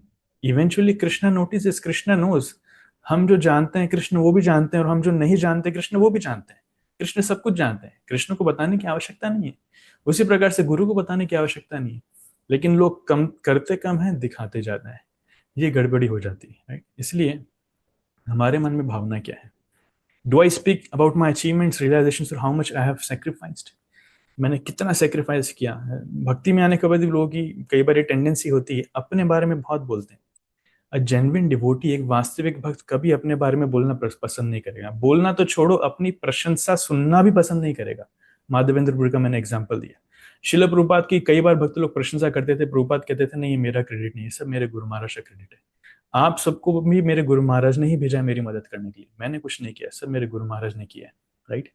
eventually Krishna notice is, Krishna knows. हम जो जानते हैं कृष्ण वो भी जानते हैं, और हम जो नहीं जानते कृष्ण वो भी जानते हैं। कृष्ण सब कुछ जानते हैं, कृष्ण को बताने की आवश्यकता नहीं है। उसी प्रकार से गुरु को बताने की आवश्यकता नहीं है। लेकिन लोग कम करते कम है, दिखाते ज्यादा है, ये गड़बड़ी हो जाती है, राइट। इसलिए हमारे मन में भावना क्या है। Do I speak about my achievements, realization, how much I have sacrificed, मैंने कितना सेक्रीफाइस किया है। भक्ति में आने के बाद भी लोगों की कई बार ये टेंडेंसी होती है, अपने बारे में बहुत बोलते हैं। अ जेन्युइन डिवोटी, एक वास्तविक भक्त, कभी अपने बारे में बोलना पसंद नहीं करेगा। बोलना तो छोड़ो, अपनी प्रशंसा सुनना भी पसंद नहीं करेगा। माधवेंद्रपुरी का मैंने एग्जांपल दिया। शिल प्रभुपाद की कई बार भक्त लोग प्रशंसा करते थे, प्रभुपाद कहते थे नहीं ये मेरा क्रेडिट नहीं है, सब मेरे गुरु महाराज का क्रेडिट है। आप सबको भी मेरे गुरु महाराज ने ही भेजा है मेरी मदद करने के लिए, मैंने कुछ नहीं किया, सब मेरे गुरु महाराज ने किया है, राइट।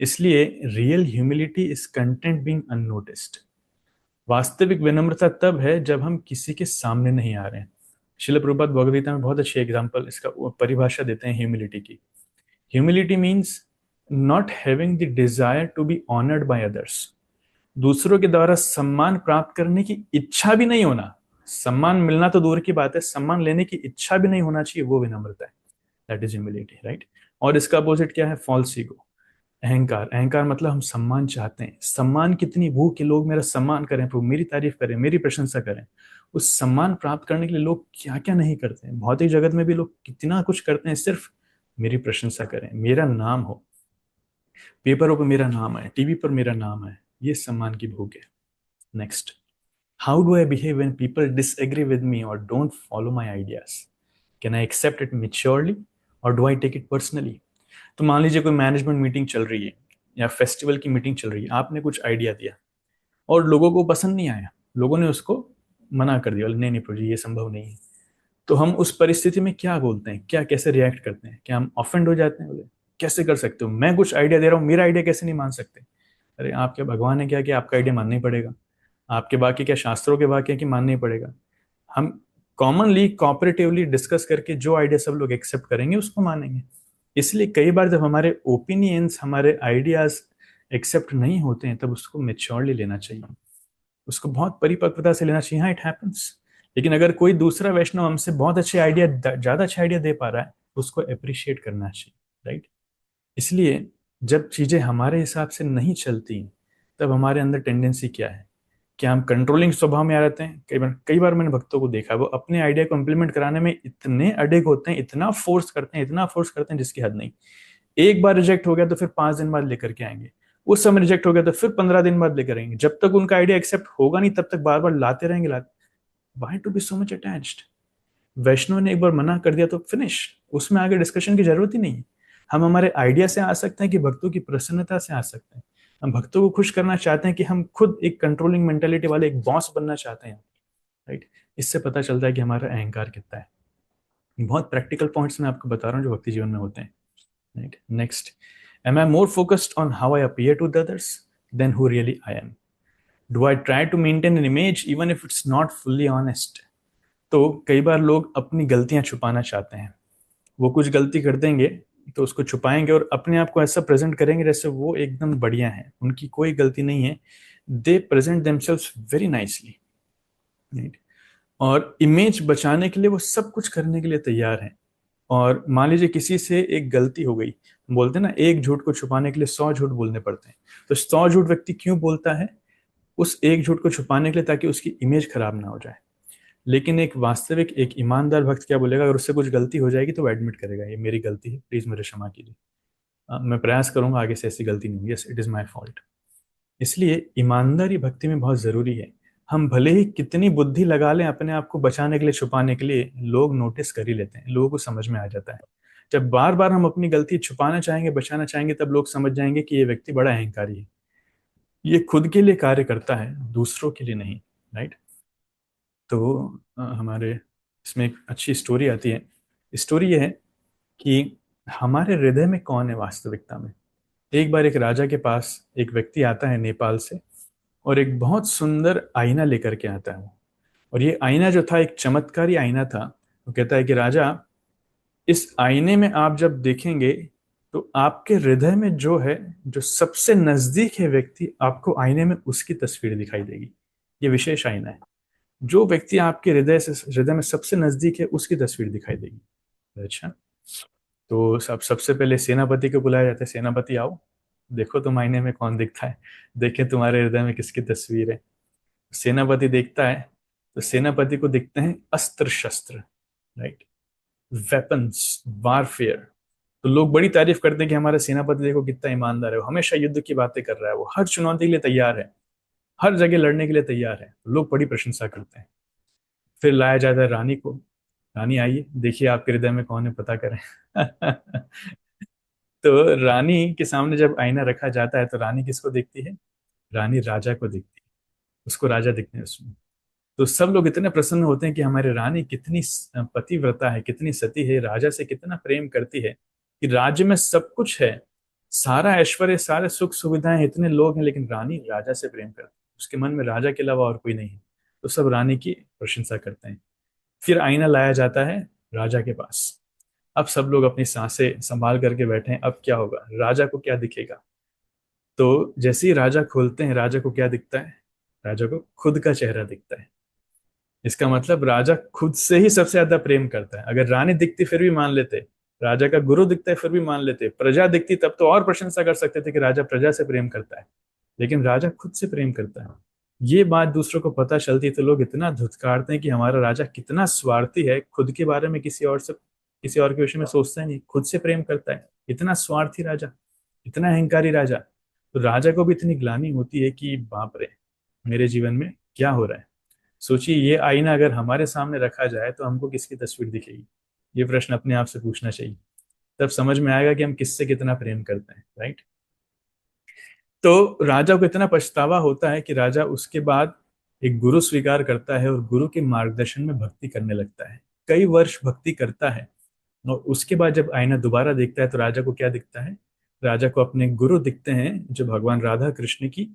इसलिए real humility is content being unnoticed. वास्तविक विनम्रता तब है जब हम किसी के सामने नहीं आ रहे हैं। शिल प्रभुपाद भगवद गीता में बहुत अच्छी एग्जाम्पल इसका वो परिभाषा देते हैं ह्यूमिलिटी की। Humility means not having the desire to be honoured by others. दूसरों के द्वारा सम्मान प्राप्त करने की इच्छा भी नहीं होना। सम्मान मिलना तो दूर की बात है, सम्मान लेने की इच्छा भी नहीं होना चाहिए, वो विनम्रता है। That is humility, right. और इसका अपोजिट क्या है? फॉल्स ईगो, अहंकार। अहंकार मतलब हम सम्मान चाहते हैं, सम्मान कितनी भूख के लोग मेरा सम्मान करें, प्रभु मेरी तारीफ करें, मेरी प्रशंसा करें। उस सम्मान प्राप्त करने के लिए लोग क्या क्या नहीं करते हैं। भौतिक जगत में भी लोग कितना कुछ करते हैं, सिर्फ मेरी प्रशंसा करें, मेरा नाम हो, पेपरों पर मेरा नाम है, टीवी पर मेरा नाम है। ये सम्मान की भूख है। Next, how do I behave when people disagree with me और don't follow my ideas? Can I accept it maturely और do I take it personally? तो मान लीजिए कोई मैनेजमेंट मीटिंग चल रही है या फेस्टिवल की मीटिंग चल रही है, आपने कुछ आइडिया दिया और लोगों को पसंद नहीं आया, लोगों ने उसको मना कर दिया, नहीं नहीं प्रभु जी ये संभव नहीं है। तो हम उस परिस्थिति में क्या बोलते हैं, क्या कैसे रिएक्ट करते हैं? क्या हम ऑफेंड हो जाते हैं? बोले कैसे कर सकते हो, मैं कुछ आइडिया दे रहा हूँ, मेरा आइडिया कैसे नहीं मान सकते? अरे आप क्या भगवान ने क्या कि आपका आइडिया मानना ही पड़ेगा? आपके बाकी क्या शास्त्रों के वाक्य कि मानना ही पड़ेगा? हम कॉमनली कॉपरेटिवली डिस्कस करके जो आइडिया सब लोग एक्सेप्ट करेंगे उसको मानेंगे। इसलिए कई बार जब हमारे ओपिनियंस, हमारे आइडियाज एक्सेप्ट नहीं होते हैं, तब उसको मेच्योरली लेना चाहिए, उसको बहुत परिपक्वता से लेना चाहिए। हाँ, इट हैपेंस। लेकिन अगर कोई दूसरा वैष्णव हमसे बहुत अच्छे आइडिया, ज्यादा अच्छे आइडिया दे पा रहा है, तो उसको अप्रिशिएट करना चाहिए, राइट। इसलिए जब चीजें हमारे हिसाब से नहीं चलती, तब हमारे अंदर टेंडेंसी क्या है? क्या हम कंट्रोलिंग स्वभाव में आ जाते हैं? कई बार मैंने भक्तों को देखा, वो अपने आइडिया को इम्प्लीमेंट कराने में इतने अडिग होते हैं, इतना फोर्स करते हैं, इतना फोर्स करते हैं जिसकी हद नहीं। एक बार रिजेक्ट हो गया तो फिर 5 दिन बाद लेकर के आएंगे, उस समय रिजेक्ट हो गया तो फिर 15 दिन बाद लेकर आएंगे। जब तक उनका आइडिया एक्सेप्ट होगा नहीं, तब तक बार बार लाते रहेंगे, लाते। Why to be so much attached? Vaishnav ने एक बार मना कर दिया तो फिनिश, उसमें आगे डिस्कशन की जरूरत ही नहीं है। हम हमारे आइडिया से आ सकते हैं कि भक्तों की प्रसन्नता से आ सकते हैं। हम भक्तों को खुश करना चाहते हैं कि हम खुद एक कंट्रोलिंग मेंटेलिटी वाले एक बॉस बनना चाहते हैं, राइट। इससे पता चलता है कि हमारा अहंकार कितना है। बहुत प्रैक्टिकल पॉइंट्स मैं आपको बता रहा हूँ जो भक्ति जीवन में होते हैं, right. Next, am I more focused on how I appear to the others than who really I am? Do I try to maintain an image even if it's not fully honest? तो कई बार लोग अपनी गलतियां छुपाना चाहते हैं। वो कुछ गलती कर देंगे तो उसको छुपाएंगे और अपने आप को ऐसा प्रेजेंट करेंगे जैसे वो एकदम बढ़िया है, उनकी कोई गलती नहीं है। दे present themselves very nicely, right. और इमेज बचाने के लिए वो सब कुछ करने के लिए तैयार हैं। और मान लीजिए किसी से एक गलती हो गई, बोलते हैं ना, एक झूठ को छुपाने के लिए 100 झूठ बोलने पड़ते हैं। तो 100 झूठ व्यक्ति क्यों बोलता है? उस एक झूठ को छुपाने के लिए, ताकि उसकी इमेज खराब ना हो जाए। लेकिन एक वास्तविक, एक ईमानदार भक्त क्या बोलेगा? अगर उससे कुछ गलती हो जाएगी तो वो एडमिट करेगा, ये मेरी गलती है, प्लीज मुझे क्षमा कीजिए, मैं प्रयास करूंगा आगे से ऐसी गलती नहीं होगी, yes it is my fault. इसलिए ईमानदारी भक्ति में बहुत जरूरी है। हम भले ही कितनी बुद्धि लगा लें अपने आप को बचाने के लिए, छुपाने के लिए, लोग नोटिस कर ही लेते हैं, लोगों को समझ में आ जाता है। जब बार बार हम अपनी गलती छुपाना चाहेंगे, बचाना चाहेंगे, तब लोग समझ जाएंगे कि ये व्यक्ति बड़ा अहंकारी है, ये खुद के लिए कार्य करता है, दूसरों के लिए नहीं, राइट। तो हमारे इसमें एक अच्छी स्टोरी आती है। स्टोरी ये है कि हमारे हृदय में कौन है वास्तविकता में। एक बार एक राजा के पास एक व्यक्ति आता है नेपाल से, और एक बहुत सुंदर आईना लेकर के आता है वो। और ये आईना जो था, एक चमत्कारी आईना था। वो कहता है कि राजा, इस आईने में आप जब देखेंगे तो आपके हृदय में जो है, जो सबसे नजदीक है व्यक्ति, आपको आईने में उसकी तस्वीर दिखाई देगी। ये विशेष आईना है, जो व्यक्ति आपके हृदय में सबसे नजदीक है उसकी तस्वीर दिखाई देगी। अच्छा, तो सबसे पहले सेनापति को बुलाया जाता है, सेनापति आओ, देखो तुम आईने में कौन दिखता है, देखे तुम्हारे हृदय में किसकी तस्वीर है। सेनापति देखता है, तो सेनापति को दिखते हैं अस्त्र शस्त्र, राइट, वेपन्स, वारफेयर। तो लोग बड़ी तारीफ करते हैं कि हमारा सेनापति देखो कितना ईमानदार है, वो हमेशा युद्ध की बातें कर रहा है, वो हर चुनौती के लिए तैयार है, हर जगह लड़ने के लिए तैयार है। लोग बड़ी प्रशंसा करते हैं। फिर लाया जाता है रानी को, रानी आइए देखिए आपके हृदय में कौन है, पता करें। तो रानी के सामने जब आईना रखा जाता है, तो रानी किसको दिखती है? रानी राजा को दिखती है, उसको राजा दिखते हैं उसमें। तो सब लोग इतने प्रसन्न होते हैं कि हमारी रानी कितनी पतिव्रता है, कितनी सती है, राजा से कितना प्रेम करती है, कि राज्य में सब कुछ है, सारा ऐश्वर्य, सारे सुख सुविधाएं, इतने लोग हैं, लेकिन रानी राजा से प्रेम करती है, उसके मन में राजा के अलावा और कोई नहीं है। तो सब रानी की प्रशंसा करते हैं। फिर आईना लाया जाता है राजा के पास। अब सब लोग अपनी सांसें संभाल करके बैठे हैं, अब क्या होगा, राजा को क्या दिखेगा। तो जैसे ही राजा खोलते हैं, राजा को क्या दिखता है, राजा को खुद का चेहरा दिखता है। इसका मतलब राजा खुद से ही सबसे ज्यादा प्रेम करता है। अगर रानी दिखती फिर भी मान लेते, राजा का गुरु दिखता है फिर भी मान लेते, प्रजा दिखती तब तो और प्रशंसा कर सकते थे कि राजा प्रजा से प्रेम करता है, लेकिन राजा खुद से प्रेम करता है। ये बात दूसरों को पता चलती तो लोग इतना धुतकारते हैं कि हमारा राजा कितना स्वार्थी है, खुद के बारे में किसी और के विषय में सोचता ही नहीं, खुद से प्रेम करता है। इतना स्वार्थी राजा, इतना अहंकारी राजा। तो राजा को भी इतनी ग्लानि होती है कि बाप रे, मेरे जीवन में क्या हो रहा है। सोचिए, ये आईना अगर हमारे सामने रखा जाए तो हमको किसकी तस्वीर दिखेगी। ये प्रश्न अपने आप से पूछना चाहिए, तब समझ में आएगा कि हम किससे कितना प्रेम करते हैं, राइट। तो राजा को इतना पछतावा होता है कि राजा उसके बाद एक गुरु स्वीकार करता है और गुरु के मार्गदर्शन में भक्ति करने लगता है। कई वर्ष भक्ति करता है, और उसके बाद जब आईना दोबारा देखता है तो राजा को क्या दिखता है, राजा को अपने गुरु दिखते हैं जो भगवान राधा कृष्ण की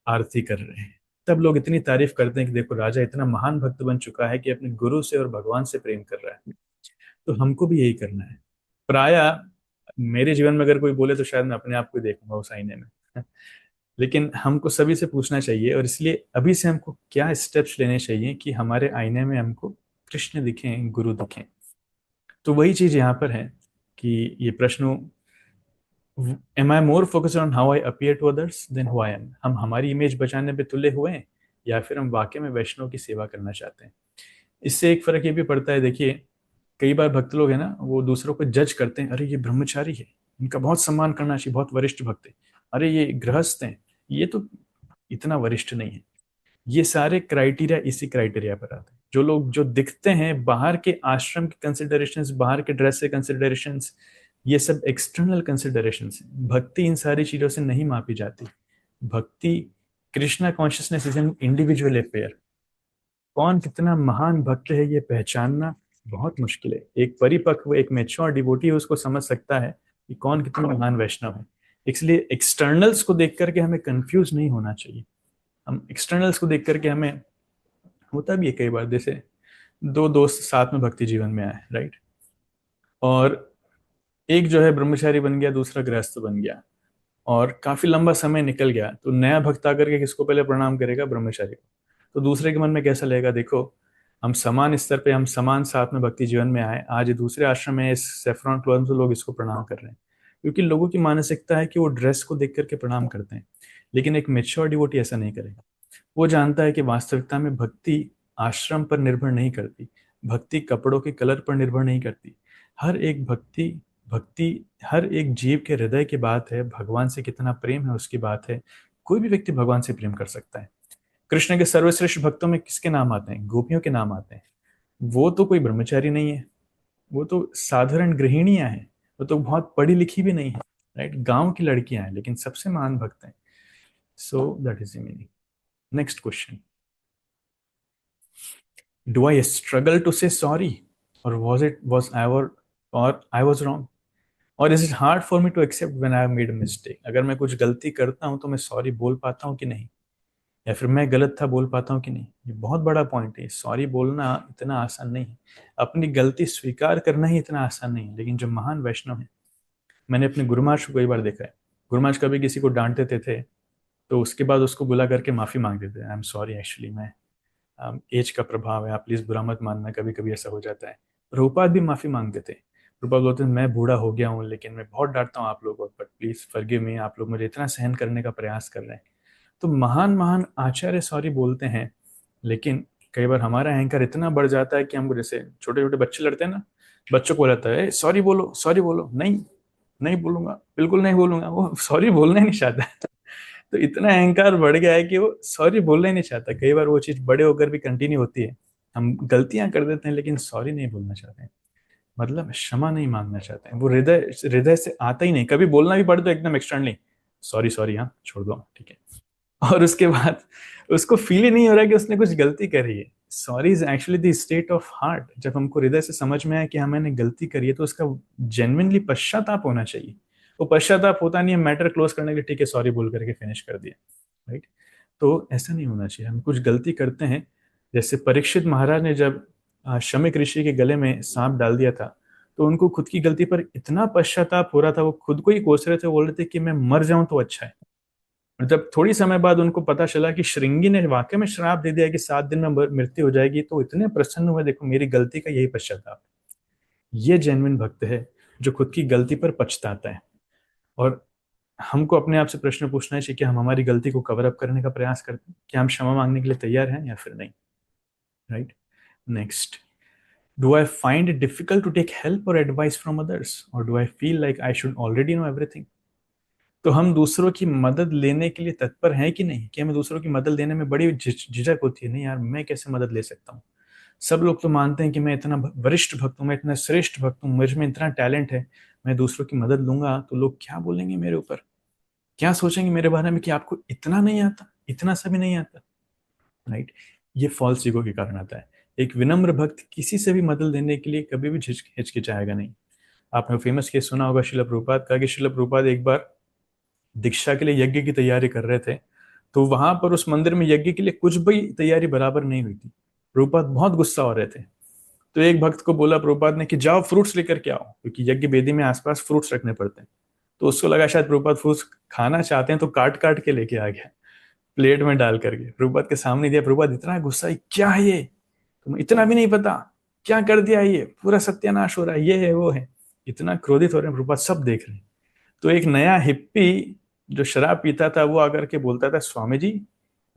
आरती कर रहे हैं। तब लोग इतनी तारीफ करते हैं कि देखो, राजा इतना महान भक्त बन चुका है कि अपने गुरु से और भगवान से प्रेम कर रहा है। तो हमको भी यही करना है। प्राय मेरे जीवन में अगर कोई बोले तो शायद मैं अपने आप को ही देखूंगा उस आईने में। लेकिन हमको सभी से पूछना चाहिए, और इसलिए अभी से हमको क्या स्टेप्स लेने चाहिए कि हमारे आईने में हमको कृष्ण दिखें, गुरु दिखें। तो वही चीज यहाँ पर है कि ये प्रश्न, am I more focused on how I appear to others than who I am. हम हमारी इमेज बचाने पे तुले हुए हैं, या फिर हम वाकई में वैष्णव की सेवा करना चाहते हैं। इससे एक फर्क ये भी पड़ता है, देखिए, कई बार भक्त लोग हैं ना, वो दूसरों को जज करते हैं, अरे ये ब्रह्मचारी है, इनका बहुत सम्मान करना चाहिए, बहुत वरिष्ठ भक्त है। अरे ये गृहस्थ हैं, ये तो इतना वरिष्ठ नहीं है। ये सारे क्राइटेरिया इसी क्राइटेरिया पर आते हैं। जो लोग जो दिखते हैं, बाहर के आश्रम के कंसिडरेशंस, बाहर के ड्रेस से कंसिडरेशंस, ये सब एक्सटर्नल कंसिडरेशंस हैं। भक्ति इन सारी चीजों से नहीं मापी जाती। भक्ति, Krishna consciousness is an individual affair. कौन कितना महान भक्त है ये पहचानना बहुत मुश्किल है। एक परिपक्व, एक मैच्योर डिवोटी उसको समझ सकता है कि कौन कितना महान वैष्णव है। इसलिए एक्सटर्नल्स को देख करके हमें कंफ्यूज नहीं होना चाहिए। हम एक्सटर्नल्स को देख करके हमें, होता भी है कई बार, जैसे दो दोस्त साथ में भक्ति जीवन में आए, राइट, और एक जो है ब्रह्मचारी बन गया, दूसरा गृहस्थ बन गया, और काफी लंबा समय निकल गया, तो नया भक्त आकर के किसको पहले प्रणाम करेगा, ब्रह्मचारी को। तो दूसरे के मन में कैसा लगेगा, देखो हम समान स्तर पे, हम समान साथ में भक्ति जीवन में आए, आज ये दूसरे आश्रम में इस सेफ्रॉन क्लोथ से लोग इसको प्रणाम कर रहे हैं। क्योंकि लोगों की मानसिकता है कि वो ड्रेस को देख करके प्रणाम करते हैं, लेकिन एक मेच्योर डिवोटी ऐसा नहीं करेगा। वो जानता है कि वास्तविकता में भक्ति आश्रम पर निर्भर नहीं करती, भक्ति कपड़ों के कलर पर निर्भर नहीं करती। हर एक भक्ति भक्ति हर एक जीव के हृदय की बात है, भगवान से कितना प्रेम है उसकी बात है। कोई भी व्यक्ति भगवान से प्रेम कर सकता है। कृष्ण के सर्वश्रेष्ठ भक्तों में किसके नाम आते हैं, गोपियों के नाम आते हैं। वो तो कोई ब्रह्मचारी नहीं है, वो तो साधारण गृहिणियां हैं, वो तो बहुत पढ़ी लिखी भी नहीं है, राइट, गांव की लड़कियां हैं, लेकिन सबसे महान भक्त हैं। So that is the meaning. Next question, do I struggle to say sorry, और और आई वॉज रॉन्ग, और is it hard for me to accept when I have made a mistake. अगर मैं कुछ गलती करता हूं तो मैं सॉरी बोल पाता हूं कि नहीं, या फिर मैं गलत था बोल पाता हूँ कि नहीं। ये बहुत बड़ा पॉइंट है। सॉरी बोलना इतना आसान नहीं है, अपनी गलती स्वीकार करना ही इतना आसान नहीं है। लेकिन जो महान वैष्णव है, मैंने अपने गुरु महाराज को कई बार देखा है, गुरु महाराज कभी किसी को डांट देते थे तो उसके बाद उसको बुला करके माफी मांग देते, आई एम सॉरी, एक्चुअली मैं, एज का प्रभाव है, आप प्लीज बुरा मत मानना, कभी कभी ऐसा हो जाता है। प्रभुपाद भी माफी मांग देते। प्रभुपाद बोलते हैं, मैं बूढ़ा हो गया हूँ लेकिन मैं बहुत डांटता हूँ आप लोगों को, बट प्लीज फॉरगिव मी, आप लोग मुझे इतना सहन करने का प्रयास कर रहे हैं। तो महान महान आचार्य सॉरी बोलते हैं। लेकिन कई बार हमारा अहंकार इतना बढ़ जाता है कि हमको, जैसे छोटे छोटे बच्चे लड़ते हैं ना, बच्चों को रहता है सॉरी बोलो, सॉरी बोलो, नहीं, नहीं बोलूंगा, बिल्कुल नहीं बोलूंगा, वो सॉरी बोलना ही नहीं चाहता। तो इतना अहंकार बढ़ गया है कि वो सॉरी बोलना ही नहीं चाहता। कई बार वो चीज बड़े होकर भी कंटिन्यू होती है, हम गलतियां कर देते हैं लेकिन सॉरी नहीं बोलना चाहते हैं, मतलब क्षमा नहीं मांगना चाहते हैं। वो हृदय हृदय से आता ही नहीं। कभी बोलना भी पड़े तो एकदम एक्सटर्नली, सॉरी सॉरी, हाँ छोड़ दो, ठीक है, और उसके बाद उसको फील ही नहीं हो रहा कि उसने कुछ गलती करी है। Sorry is actually the state of heart. जब हमको हृदय से समझ में आया कि हाँ मैंने गलती करी है, तो उसका जेन्युइनली पश्चाताप होना चाहिए। वो पश्चाताप होता नहीं है मैटर क्लोज करने के लिए, ठीक है सॉरी बोल करके फिनिश कर दिया, राइट। तो ऐसा नहीं होना चाहिए। हम कुछ गलती करते हैं, जैसे परीक्षित महाराज ने जब शमिक ऋषि के गले में सांप डाल दिया था, तो उनको खुद की गलती पर इतना पश्चाताप हो रहा था, वो खुद को ही कोस रहे थे, बोल रहे थे कि मैं मर जाऊं तो अच्छा है। और जब थोड़ी समय बाद उनको पता चला कि श्रृंगी ने वाकई में श्राप दे दिया कि 7 दिन में मृत्यु हो जाएगी, तो इतने प्रसन्न हुए, देखो मेरी गलती का यही पश्चाताप। ये जेन्युइन भक्त है जो खुद की गलती पर पछताता है। और हमको अपने आप से प्रश्न पूछना चाहिए कि हम हमारी गलती को कवर अप करने का प्रयास करते हैं, क्या हम क्षमा मांगने के लिए तैयार हैं या फिर नहीं। Right. Next, do I find it difficult to take help और एडवाइस फ्रॉम अदर्स, और do I feel like I should already know everything. तो हम दूसरों की मदद लेने के लिए तत्पर हैं कि नहीं, कि हमें दूसरों की मदद लेने में बड़ी झिझक होती है, नहीं यार मैं कैसे मदद ले सकता हूँ। सब लोग तो मानते हैं कि मैं इतना वरिष्ठ भक्त हूँ, मैं इतना श्रेष्ठ भक्त हूँ, मुझ में इतना टैलेंट है, मैं दूसरों की मदद लूंगा तो लोग क्या बोलेंगे मेरे ऊपर, क्या सोचेंगे मेरे बारे में कि आपको इतना नहीं आता, इतना सा भी नहीं आता। राइट। ये फॉल्स ईगो के कारण आता है। एक विनम्र भक्त किसी से भी मदद लेने के लिए कभी भी हिचकिचाएगा नहीं। आपने फेमस केस सुना होगा शिला प्रभुपाद का, कि शिला प्रभुपाद एक बार दीक्षा के लिए यज्ञ की तैयारी कर रहे थे, तो वहां पर उस मंदिर में यज्ञ के लिए कुछ भी तैयारी बराबर नहीं हुई थी। प्रभुपाद बहुत गुस्सा हो रहे थे। तो एक भक्त को बोला प्रभुपाद ने कि जाओ फ्रूट्स लेकर के आओ, क्योंकि यज्ञ वेदी में आसपास फ्रूट्स रखने पड़ते हैं। तो उसको लगा शायद प्रभुपाद फ्रूट्स खाना चाहते हैं, तो काट काट के लेके आ गया, प्लेट में डाल करके प्रभुपाद के सामने दिया। प्रभुपाद इतना गुस्सा है, क्या है ये, तुम्हें इतना भी नहीं पता, क्या कर दिया, ये पूरा सत्यानाश हो रहा है, ये है वो है। इतना क्रोधित हो रहे हैं प्रभुपाद, सब देख रहे हैं। तो एक नया हिप्पी जो शराब पीता था, वो आकर के बोलता था, Swami ji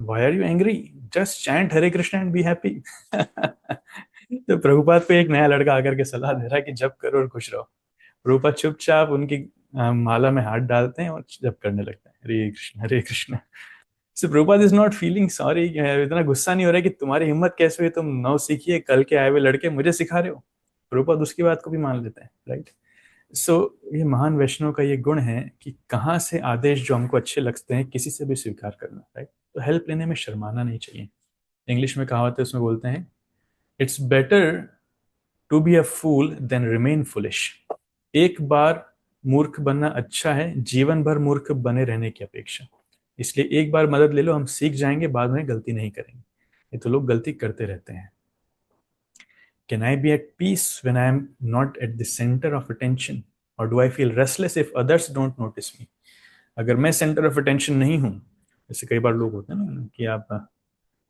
why are you angry, just chant Hare Krishna and be happy. तो प्रभुपाद पे एक नया लड़का आकर के सलाह दे रहा है कि जप करो और खुश रहो। प्रभुपाद चुपचाप उनकी माला में हाथ डालते हैं और जप करने लगते हैं, Hare Krishna Hare Krishna. So Prabhupada is not feeling sorry, इतना गुस्सा नहीं हो रहा है कि तुम्हारी हिम्मत कैसे हुई, तुम नौ सीखिए कल के आए हुए लड़के मुझे सिखा रहे हो। प्रभुपाद उसकी बात को भी मान लेते हैं। राइट। सो ये महान वैष्णव का ये गुण है कि कहाँ से आदेश जो हमको अच्छे लगते हैं किसी से भी स्वीकार करना। राइट। तो हेल्प लेने में शर्माना नहीं चाहिए। इंग्लिश में कहावत है, उसमें बोलते हैं, it's better to be a fool than remain foolish. एक बार मूर्ख बनना अच्छा है जीवन भर मूर्ख बने रहने की अपेक्षा। इसलिए एक बार मदद ले लो, हम सीख जाएंगे, बाद में गलती नहीं करेंगे। ये तो लोग गलती करते रहते हैं। Can I be at peace when I am not at the centre of attention, और do I feel restless if others don't notice me. अगर मैं सेंटर ऑफ अटेंशन नहीं हूँ, जैसे कई बार लोग होते हैं ना कि आप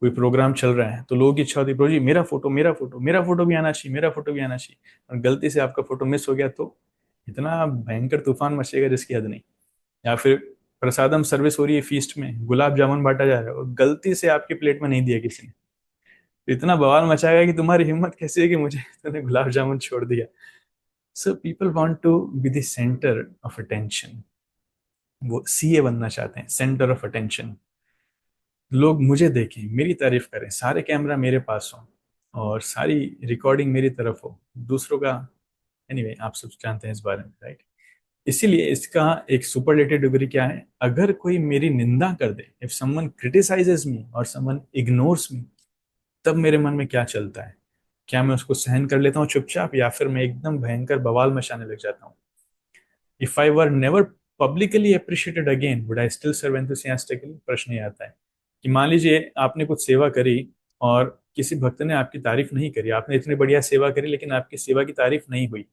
कोई प्रोग्राम चल रहा है तो लोगों की इच्छा होती है, "प्रभु जी मेरा फोटो मेरा फोटो मेरा फोटो भी आना चाहिए, मेरा फोटो भी आना चाहिए", और गलती से आपका फोटो मिस हो गया तो इतना भयंकर तूफान मचेगा जिसकी हद नहीं। या फिर प्रसादम सर्विस हो रही है, फीस्ट में गुलाब जामुन बांटा जा रहा है और गलती से आपकी प्लेट में नहीं दिया किसी ने, तो इतना बवाल मचाएगा कि तुम्हारी हिम्मत कैसी है कि मुझे तूने गुलाब जामुन छोड़ दिया। So people want to be the centre of attention. वो सीए बनना चाहते हैं, सेंटर ऑफ अटेंशन। लोग मुझे देखें, मेरी तारीफ करें, सारे कैमरा मेरे पास हो और सारी रिकॉर्डिंग मेरी तरफ हो, दूसरों का। एनीवे आप सब जानते हैं इस बारे में। राइट। इसीलिए इसका एक सुपरलेटिव डिग्री क्या है, अगर कोई मेरी निंदा कर दे, इफ समवन क्रिटिसाइजेस मी और समवन इग्नोर्स मी, तब मेरे मन में क्या चलता है। क्या मैं उसको सहन कर लेता हूँ चुपचाप, या फिर मैं एकदम भयंकर बवाल मचाने लग जाता हूँ। If I were never publicly appreciated again would I still serve enthusiastically. प्रश्न ये आता है कि मान लीजिए आपने कुछ सेवा करी और किसी भक्त ने आपकी तारीफ नहीं करी, आपने इतनी बढ़िया सेवा करी लेकिन आपकी सेवा की तारीफ नहीं हुई,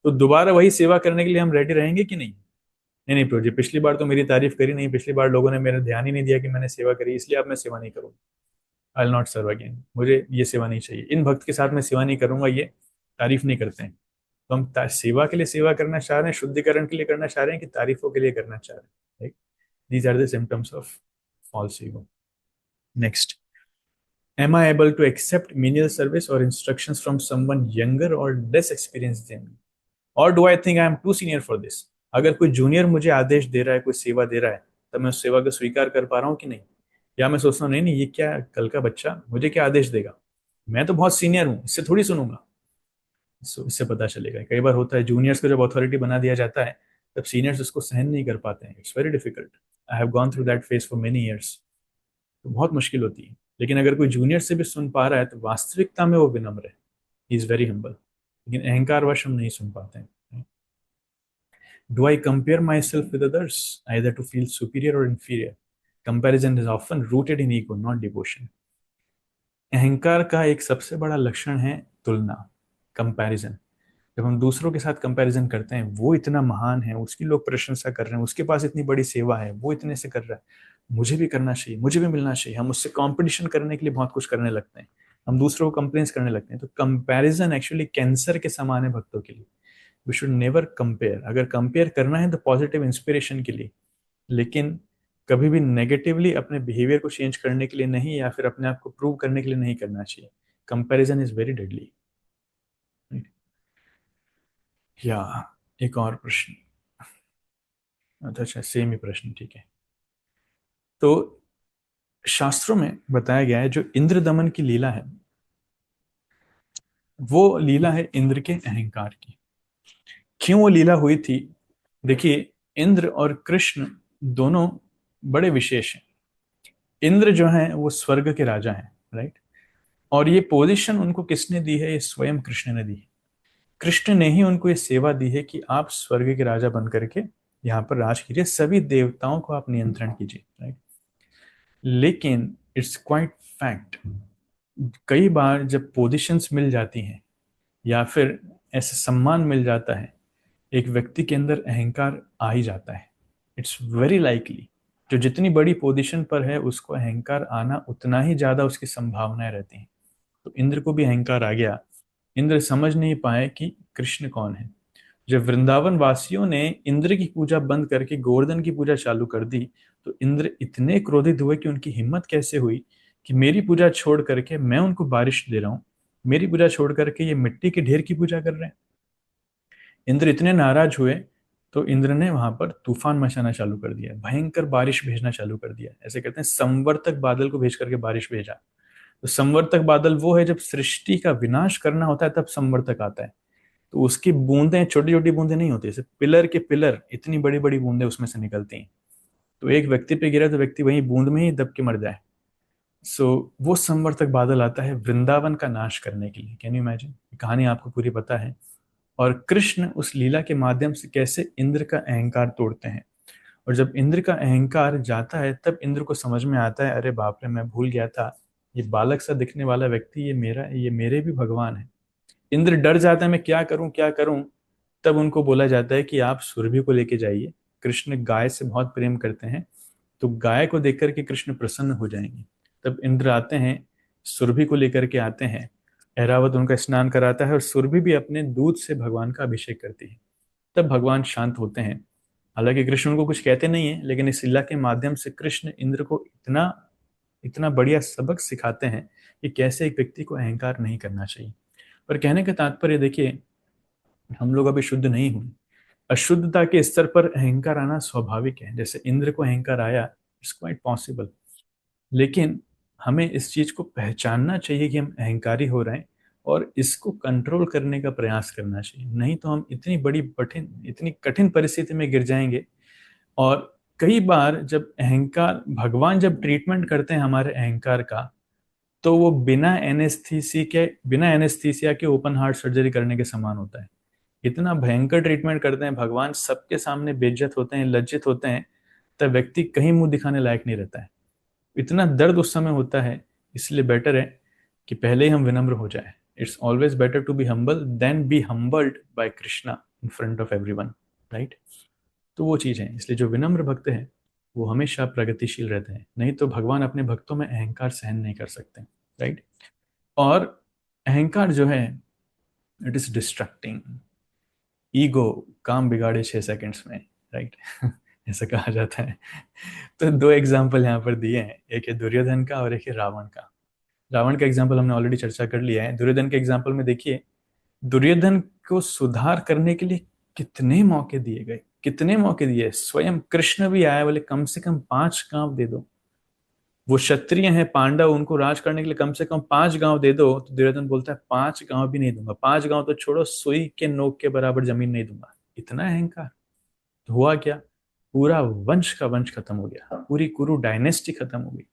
तो दोबारा वही सेवा करने के लिए हम रेडी रहेंगे कि नहीं। नहीं नहीं प्रभु जी, पिछली बार तो मेरी तारीफ करी नहीं, पिछली बार लोगों ने मेरा ध्यान ही नहीं दिया कि मैंने सेवा करी, इसलिए अब मैं सेवा नहीं करूँगा। I will not serve again, मुझे ये सेवा नहीं चाहिए, इन भक्त के साथ मैं सेवा नहीं करूंगा, ये तारीफ नहीं करते हैं। तो हम सेवा के लिए सेवा करना चाह रहे हैं, शुद्धिकरण के लिए करना चाह रहे हैं, कि तारीफों के लिए करना चाह रहे हैं। These are the symptoms of false ego. Next, am I able to accept menial service or instructions from someone younger or less experienced than me, or do I think I am too senior for this। अगर कोई junior मुझे आदेश दे रहा है, कोई सेवा दे रहा है, तब मैं उस सेवा को स्वीकार कर पा रहा हूँ कि नहीं, या मैं सोचता हूँ नहीं नहीं ये क्या कल का बच्चा मुझे क्या आदेश देगा, मैं तो बहुत सीनियर हूँ, इससे थोड़ी सुनूंगा। इससे पता चलेगा। कई बार होता है जूनियर्स को जब अथॉरिटी बना दिया जाता है, तब सीनियर्स उसको सहन नहीं कर पाते हैं। It's very difficult. I have gone through that phase for many years. तो बहुत मुश्किल होती है। लेकिन अगर कोई जूनियर से भी सुन पा रहा है तो वास्तविकता में वो विनम्र है, ही इज वेरी हम्बल। लेकिन अहंकार वश हम नहीं सुन पाते हैं। Do I compare myself with others either to feel superior और inferior. Comparison is often rooted in ego not devotion. अहंकार का एक सबसे बड़ा लक्षण है तुलना, कंपैरिजन। जब हम दूसरों के साथ कंपैरिजन करते हैं, वो इतना महान है, उसकी लोग प्रशंसा कर रहे हैं, उसके पास इतनी बड़ी सेवा है, वो इतने से कर रहा है, मुझे भी करना चाहिए, मुझे भी मिलना चाहिए। हम उससे कंपटीशन करने के लिए बहुत कुछ करने लगते हैं, हम दूसरों को कंप्लेंस करने लगते हैं। तो कंपैरिजन एक्चुअली कैंसर के समान है भक्तों के लिए। We should never compare. अगर कंपेयर करना है तो पॉजिटिव इंस्पिरेशन के लिए, लेकिन कभी भी नेगेटिवली अपने बिहेवियर को चेंज करने के लिए नहीं, या फिर अपने आप को प्रूव करने के लिए नहीं करना चाहिए। Comparison is very deadly. या एक और प्रश्न। अच्छा, सेम ही प्रश्न, ठीक है। तो शास्त्रों में बताया गया है जो इंद्र दमन की लीला है, वो लीला है इंद्र के अहंकार की। क्यों वो लीला हुई थी? देखिए, इंद्र और कृष्ण दोनों बड़े विशेष हैं। इंद्र जो है वो स्वर्ग के राजा हैं, राइट। और ये पोजीशन उनको किसने दी है? ये स्वयं कृष्ण ने दी है। कृष्ण ने ही उनको ये सेवा दी है कि आप स्वर्ग के राजा बन करके यहाँ पर राज कीजिए, सभी देवताओं को आप नियंत्रण कीजिए, राइट। लेकिन इट्स क्वाइट फैक्ट, कई बार जब पोजीशंस मिल जाती हैं या फिर ऐसे सम्मान मिल जाता है, एक व्यक्ति के अंदर अहंकार आ ही जाता है। इट्स वेरी लाइकली, जो जितनी बड़ी पोजीशन पर है उसको अहंकार आना उतना ही ज्यादा उसकी संभावनाएं रहती हैं। तो इंद्र को भी अहंकार आ गया। इंद्र समझ नहीं पाए कि कृष्ण कौन है। जब वृंदावन वासियों ने इंद्र की पूजा बंद करके गोवर्धन की पूजा चालू कर दी, तो इंद्र इतने क्रोधित हुए कि उनकी हिम्मत कैसे हुई कि मेरी पूजा छोड़ करके मैं उनको बारिश दे रहा हूँ, मेरी पूजा छोड़ करके ये मिट्टी के ढेर की पूजा कर रहे हैं। इंद्र इतने नाराज हुए, तो इंद्र ने वहां पर तूफान मचाना चालू कर दिया, भयंकर बारिश भेजना चालू कर दिया। ऐसे कहते हैं संवर्तक बादल को भेज करके बारिश भेजा। तो संवर्तक बादल वो है, जब सृष्टि का विनाश करना होता है तब संवर्तक आता है। तो उसकी बूंदें छोटी छोटी बूंदें नहीं होती, जैसे पिलर के पिलर इतनी बड़ी बड़ी बूंदें उसमें से निकलती हैं। तो एक व्यक्ति पे गिरा तो व्यक्ति वहीं बूंद में ही दब के मर जाए। सो वो संवर्तक बादल आता है वृंदावन का नाश करने के लिए। Can you imagine? कहानी आपको पूरी पता है। और कृष्ण उस लीला के माध्यम से कैसे इंद्र का अहंकार तोड़ते हैं। और जब इंद्र का अहंकार जाता है, तब इंद्र को समझ में आता है, अरे बाप रे, मैं भूल गया था, ये बालक सा दिखने वाला व्यक्ति ये मेरे भी भगवान है। इंद्र डर जाता है, मैं क्या करूं क्या करूं। तब उनको बोला जाता है कि आप सुरभि को लेके जाइए। कृष्ण गाय से बहुत प्रेम करते हैं, तो गाय को देख करके कृष्ण प्रसन्न हो जाएंगे। तब इंद्र आते हैं, सुरभि को लेकर के आते हैं। ऐरावत उनका स्नान कराता है और सुरभि भी अपने दूध से भगवान का अभिषेक करती है। तब भगवान शांत होते हैं। हालांकि कृष्ण उनको कुछ कहते नहीं है, लेकिन इस लीला के माध्यम से कृष्ण इंद्र को इतना इतना बढ़िया सबक सिखाते हैं कि कैसे एक व्यक्ति को अहंकार नहीं करना चाहिए। पर कहने का तात्पर्य देखिए, हम लोग अभी शुद्ध नहीं हुए। अशुद्धता के स्तर पर अहंकार आना स्वाभाविक है। जैसे इंद्र को अहंकार आया, इट्स क्वाइट पॉसिबल। लेकिन हमें इस चीज को पहचानना चाहिए कि हम अहंकारी हो रहे हैं, और इसको कंट्रोल करने का प्रयास करना चाहिए। नहीं तो हम इतनी कठिन परिस्थिति में गिर जाएंगे। और कई बार जब अहंकार, भगवान जब ट्रीटमेंट करते हैं हमारे अहंकार का, तो वो बिना एनेस्थीसिया के ओपन हार्ट सर्जरी करने के समान होता है। इतना भयंकर ट्रीटमेंट करते हैं भगवान, सबके सामने बेइज्जत होते हैं, लज्जित होते हैं। तब व्यक्ति कहीं मुंह दिखाने लायक नहीं रहता है, इतना दर्द उस समय होता है। इसलिए बेटर है कि पहले ही हम विनम्र हो जाए। It's always better to be humble than be humbled by Krishna in front of everyone, right. तो वो चीज है, इसलिए जो विनम्र भक्त हैं वो हमेशा प्रगतिशील रहते हैं। नहीं तो भगवान अपने भक्तों में अहंकार सहन नहीं कर सकते, राइट। और अहंकार जो है, इट इज डिस्ट्रक्टिंग। ईगो काम बिगाड़े 6 सेकंड्स में, राइट। ऐसा कहा जाता है। तो दो एग्जाम्पल यहाँ पर दिए हैं, एक है दुर्योधन का और एक है रावण का। रावण का एग्जाम्पल हमने ऑलरेडी चर्चा कर लिया है। दुर्योधन के एग्जाम्पल में देखिए, दुर्योधन को सुधार करने के लिए कितने मौके दिए गए, कितने मौके दिए। स्वयं कृष्ण भी आया, बोले कम से कम 5 गांव दे दो। वो क्षत्रिय हैं पांडव, उनको राज करने के लिए कम से कम 5 गांव दे दो। तो दुर्योधन बोलता है 5 गांव भी नहीं दूंगा, 5 गांव तो छोड़ो, सुई के नोक के बराबर जमीन नहीं दूंगा। इतना अहंकार। तो हुआ क्या? पूरा वंश का वंश खत्म हो गया, पूरी कुरु डायनेस्टी खत्म हो गई।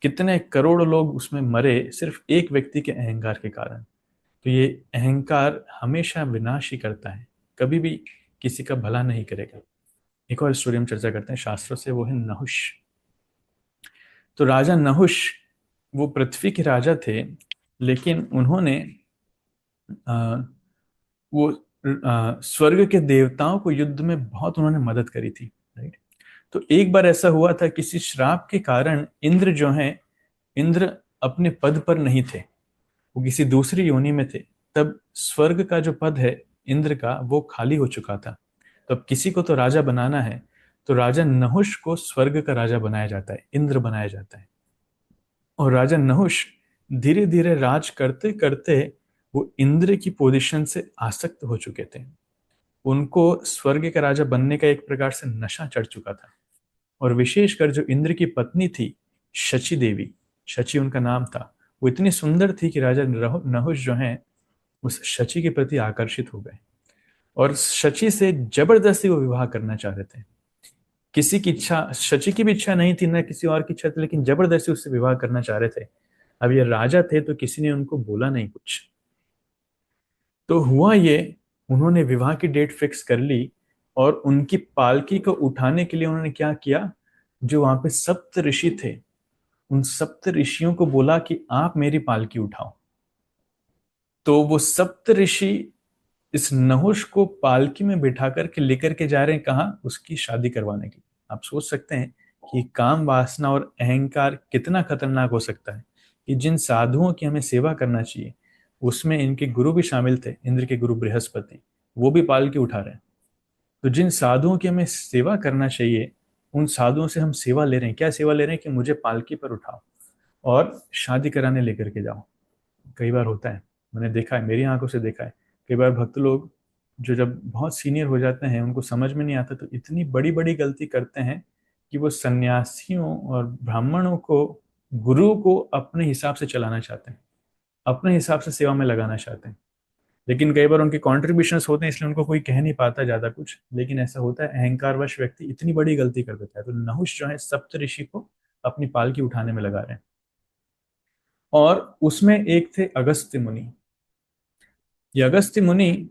कितने करोड़ लोग उसमें मरे सिर्फ एक व्यक्ति के अहंकार के कारण। तो ये अहंकार हमेशा विनाश ही करता है, कभी भी किसी का भला नहीं करेगा। एक और स्टोरी हम चर्चा करते हैं शास्त्रों से, वो है नहुष। तो राजा नहुष, वो पृथ्वी के राजा थे, लेकिन उन्होंने अ, वो स्वर्ग के देवताओं को युद्ध में बहुत उन्होंने मदद करी थी, राइट। तो एक बार ऐसा हुआ था, किसी श्राप के कारण इंद्र जो है, इंद्र अपने पद पर नहीं थे, वो किसी दूसरी योनि में थे। तब स्वर्ग का जो पद है इंद्र का, वो खाली हो चुका था। तो अब किसी को तो राजा बनाना है, तो राजा नहुष को स्वर्ग का राजा बनाया जाता है, इंद्र बनाया जाता है। और राजा नहुष धीरे धीरे राज करते करते वो इंद्र की पोजीशन से आसक्त हो चुके थे। उनको स्वर्ग का राजा बनने का एक प्रकार से नशा चढ़ चुका था। और विशेषकर जो इंद्र की पत्नी थी, शची देवी, शची उनका नाम था, वो इतनी सुंदर थी कि राजा नहुष जो है उस शची के प्रति आकर्षित हो गए, और शची से जबरदस्ती वो विवाह करना चाह रहे थे। किसी की इच्छा, शची की भी इच्छा नहीं थी, ना किसी और की इच्छा थी, लेकिन जबरदस्ती उससे विवाह करना चाह रहे थे। अब ये राजा थे तो किसी ने उनको बोला नहीं कुछ। तो हुआ ये, उन्होंने विवाह की डेट फिक्स कर ली, और उनकी पालकी को उठाने के लिए उन्होंने क्या किया, जो वहां पे सप्त ऋषि थे, उन सप्त ऋषियों को बोला कि आप मेरी पालकी उठाओ। तो वो सप्त ऋषि इस नहुष को पालकी में बिठा करके लेकर के जा रहे हैं, कहाँ, उसकी शादी करवाने की। आप सोच सकते हैं कि काम वासना और अहंकार कितना खतरनाक हो सकता है, कि जिन साधुओं की हमें सेवा करना चाहिए, उसमें इनके गुरु भी शामिल थे, इंद्र के गुरु बृहस्पति, वो भी पालकी उठा रहे हैं। तो जिन साधुओं की हमें सेवा करना चाहिए, उन साधुओं से हम सेवा ले रहे हैं। क्या सेवा ले रहे हैं, कि मुझे पालकी पर उठाओ और शादी कराने लेकर के जाओ। कई बार होता है, मैंने देखा है, मेरी आंखों से देखा है, कई बार भक्त लोग जो जब बहुत सीनियर हो जाते हैं, उनको समझ में नहीं आता, तो इतनी बड़ी बड़ी गलती करते हैं कि वो सन्यासियों और ब्राह्मणों को, गुरु को अपने हिसाब से चलाना चाहते हैं, अपने हिसाब से सेवा में लगाना चाहते हैं। लेकिन कई बार उनके कॉन्ट्रीब्यूशंस होते हैं, इसलिए उनको कोई कह नहीं पाता ज्यादा कुछ, लेकिन ऐसा होता है, अहंकारवश व्यक्ति इतनी बड़ी गलती कर देता है। तो नहुष जो है सप्त ऋषि को अपनी पालकी उठाने में लगा रहे हैं। और उसमें एक थे अगस्त्य मुनि। ये अगस्त्य मुनि,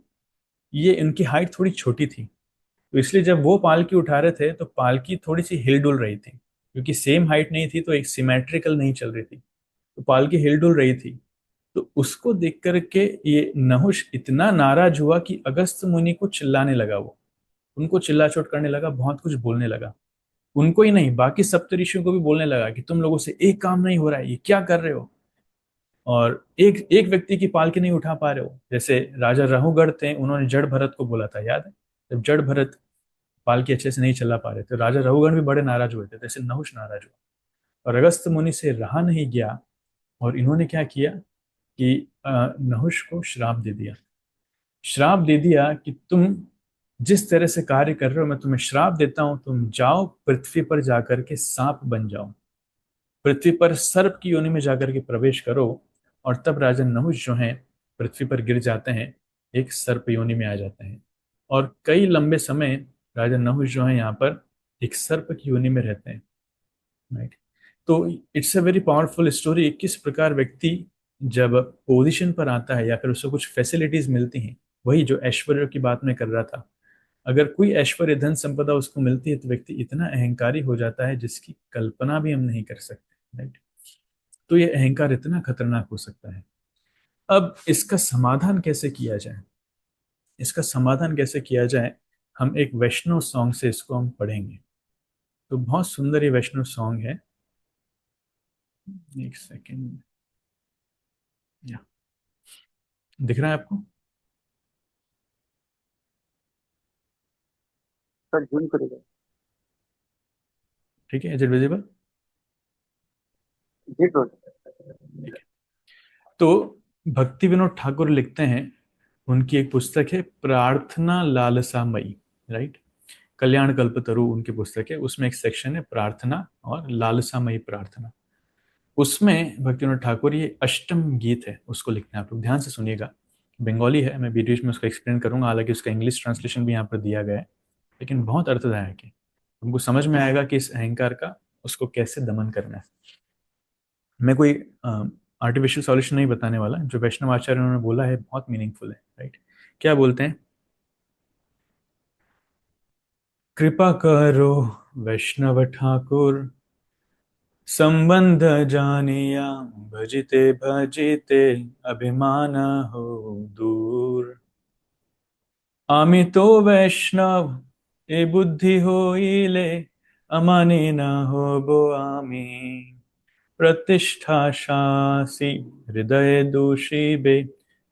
ये इनकी हाइट थोड़ी छोटी थी, तो इसलिए जब वो पालकी उठा रहे थे तो पालकी थोड़ी सी हिलडुल रही थी, क्योंकि सेम हाइट नहीं थी, तो एक सिमेट्रिकल नहीं चल रही थी, तो पालकी हिलडुल रही थी। तो उसको देख करके ये नहुष इतना नाराज हुआ कि अगस्त्य मुनि को चिल्लाने लगा। वो उनको चिल्ला चोट करने लगा, बहुत कुछ बोलने लगा। उनको ही नहीं, बाकी सप्तऋषियों को भी बोलने लगा कि तुम लोगों से एक काम नहीं हो रहा है, ये क्या कर रहे हो, और एक एक व्यक्ति की पालकी नहीं उठा पा रहे हो। जैसे राजा रहुगढ़ थे, उन्होंने जड़ भरत को बोला था, याद है, जब जड़ भरत पालकी अच्छे से नहीं चला पा रहे थे, राजा रहुगढ़ भी बड़े नाराज हुए थे, जैसे नहुष नाराज हुआ। और अगस्त मुनि से रहा नहीं गया, और इन्होंने क्या किया कि नहुष को श्राप दे दिया। श्राप दे दिया कि तुम जिस तरह से कार्य कर रहे हो, मैं तुम्हें श्राप देता हूं, तुम जाओ पृथ्वी पर जाकर के सांप बन जाओ, पृथ्वी पर सर्प की योनि में जाकर के प्रवेश करो। और तब राजा नहुष जो हैं पृथ्वी पर गिर जाते हैं, एक सर्प योनि में आ जाते हैं, और कई लंबे समय राजा नहुष जो है यहाँ पर एक सर्प की योनि में रहते हैं, राइट। तो it's a very powerful story, किस प्रकार व्यक्ति जब पोजीशन पर आता है या फिर उसको कुछ फैसिलिटीज मिलती हैं, वही जो ऐश्वर्य की बात मैं कर रहा था, अगर कोई ऐश्वर्य धन संपदा उसको मिलती है, तो व्यक्ति इतना अहंकारी हो जाता है जिसकी कल्पना भी हम नहीं कर सकते, राइट। तो ये अहंकार इतना खतरनाक हो सकता है। अब इसका समाधान कैसे किया जाए, इसका समाधान कैसे किया जाए, हम एक वैष्णव सॉन्ग से इसको हम पढ़ेंगे। तो बहुत सुंदर ये वैष्णव सॉन्ग है। एक सेकेंड, या दिख रहा है आपको? सर जूम करेगा। ठीक है, इज इट विजिबल? जी सर। ठीक है। तो भक्ति विनोद ठाकुर लिखते हैं, उनकी एक पुस्तक है प्रार्थना लालसामयी, राइट। कल्याण कल्पतरु उनकी पुस्तक है, उसमें एक सेक्शन है प्रार्थना और लालसामयी प्रार्थना। उसमें भक्ति विनोद ठाकुर, ये अष्टम गीत है, उसको लिखते हैं। आप लोग ध्यान से सुनिएगा, बंगाली है, मैं बीच में उसको एक्सप्लेन करूंगा, हालांकि उसका इंग्लिश ट्रांसलेशन भी यहाँ पर दिया गया है, लेकिन बहुत अर्थदायक है। हमको समझ में आएगा कि इस अहंकार का, उसको कैसे दमन करना है। मैं कोई आर्टिफिशियल सॉल्यूशन नहीं बताने वाला, जो वैष्णव आचार्य उन्होंने बोला है बहुत मीनिंगफुल है, राइट। क्या बोलते हैं, कृपा करो वैष्णव ठाकुर, संबंध जानिया भजिते भजिते अभिमान हो दूर। आमी तो वैष्णव ए बुद्धि होइले अमानी न होबो आमी। प्रतिष्ठा शासी हृदय दूषिबे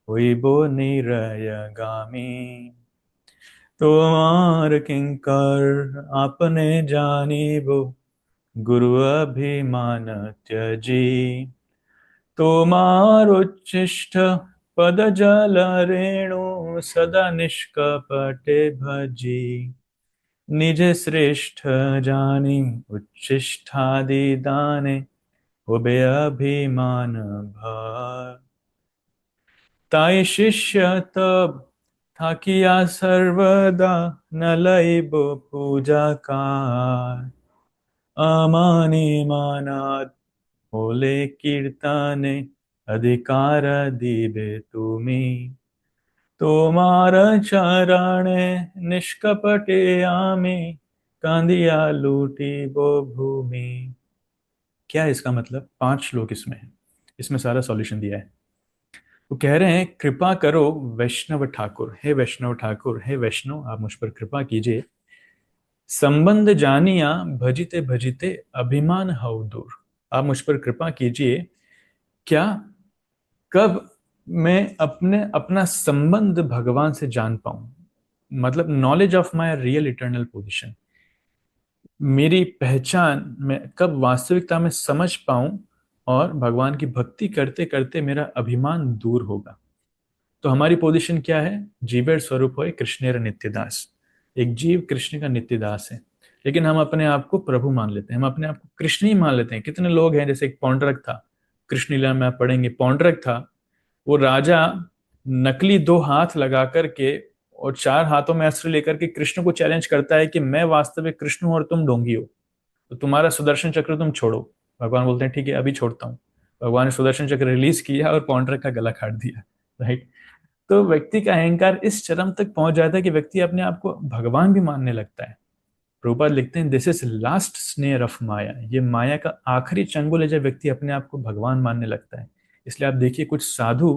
होइबो निरयगामी। तोमार किंकर आपने जानिबो गुरु अभिमान त्यजी। तोमार उच्छिष्ट पद जल रेणु सदा निष्कपटे भजी। निज श्रेष्ठ जानी उच्छिष्टादि दाने होबे अभिमान भार। ताई शिष्य तब था किया सर्वदा न लइबो पूजा का। अमानी मानात होले कीर्तने अधिकार दिबे तुमी। तोमार चरणे निष्कपटे आमी कांदिया लूटी वो भूमि। क्या है इसका मतलब? 5 श्लोक इसमें है, इसमें सारा सॉल्यूशन दिया है। वो कह रहे हैं कृपा करो वैष्णव ठाकुर, हे वैष्णव ठाकुर, हे वैष्णव आप मुझ पर कृपा कीजिए। संबंध जानिया भजिते भजिते अभिमान हऊ दूर। आप मुझ पर कृपा कीजिए। क्या? कब मैं अपने अपना संबंध भगवान से जान पाऊं, मतलब knowledge of my real eternal position, मेरी पहचान मैं कब वास्तविकता में समझ पाऊं और भगवान की भक्ति करते करते मेरा अभिमान दूर होगा। तो हमारी पोजीशन क्या है? जीवेर स्वरूप होए कृष्णेर नित्यदास। एक जीव कृष्ण का नित्यदास है, लेकिन हम अपने आप को प्रभु मान लेते हैं, हम अपने आप को कृष्ण ही मान लेते हैं। कितने लोग हैं, जैसे एक पौंड्रक था, कृष्ण लीला में आप पढ़ेंगे, पौंड्रक था, वो राजा नकली 2 हाथ लगा करके और 4 हाथों में अस्त्र लेकर के कृष्ण को चैलेंज करता है कि मैं वास्तविक कृष्ण हूं और तुम ढोंगी हो, तो तुम्हारा सुदर्शन चक्र तुम छोड़ो। भगवान बोलते हैं ठीक है अभी छोड़ता हूँ। भगवान ने सुदर्शन चक्र रिलीज किया और पौंड्रक का गला काट दिया। राइट। तो व्यक्ति का अहंकार इस चरम तक पहुंच जाता है कि व्यक्ति अपने आप को भगवान भी मानने लगता है। प्रभुपाद लिखते हैं this is last snare of Maya. ये माया का आखिरी चंगुल है जब व्यक्ति अपने आप को भगवान मानने लगता है। इसलिए आप देखिए कुछ साधु,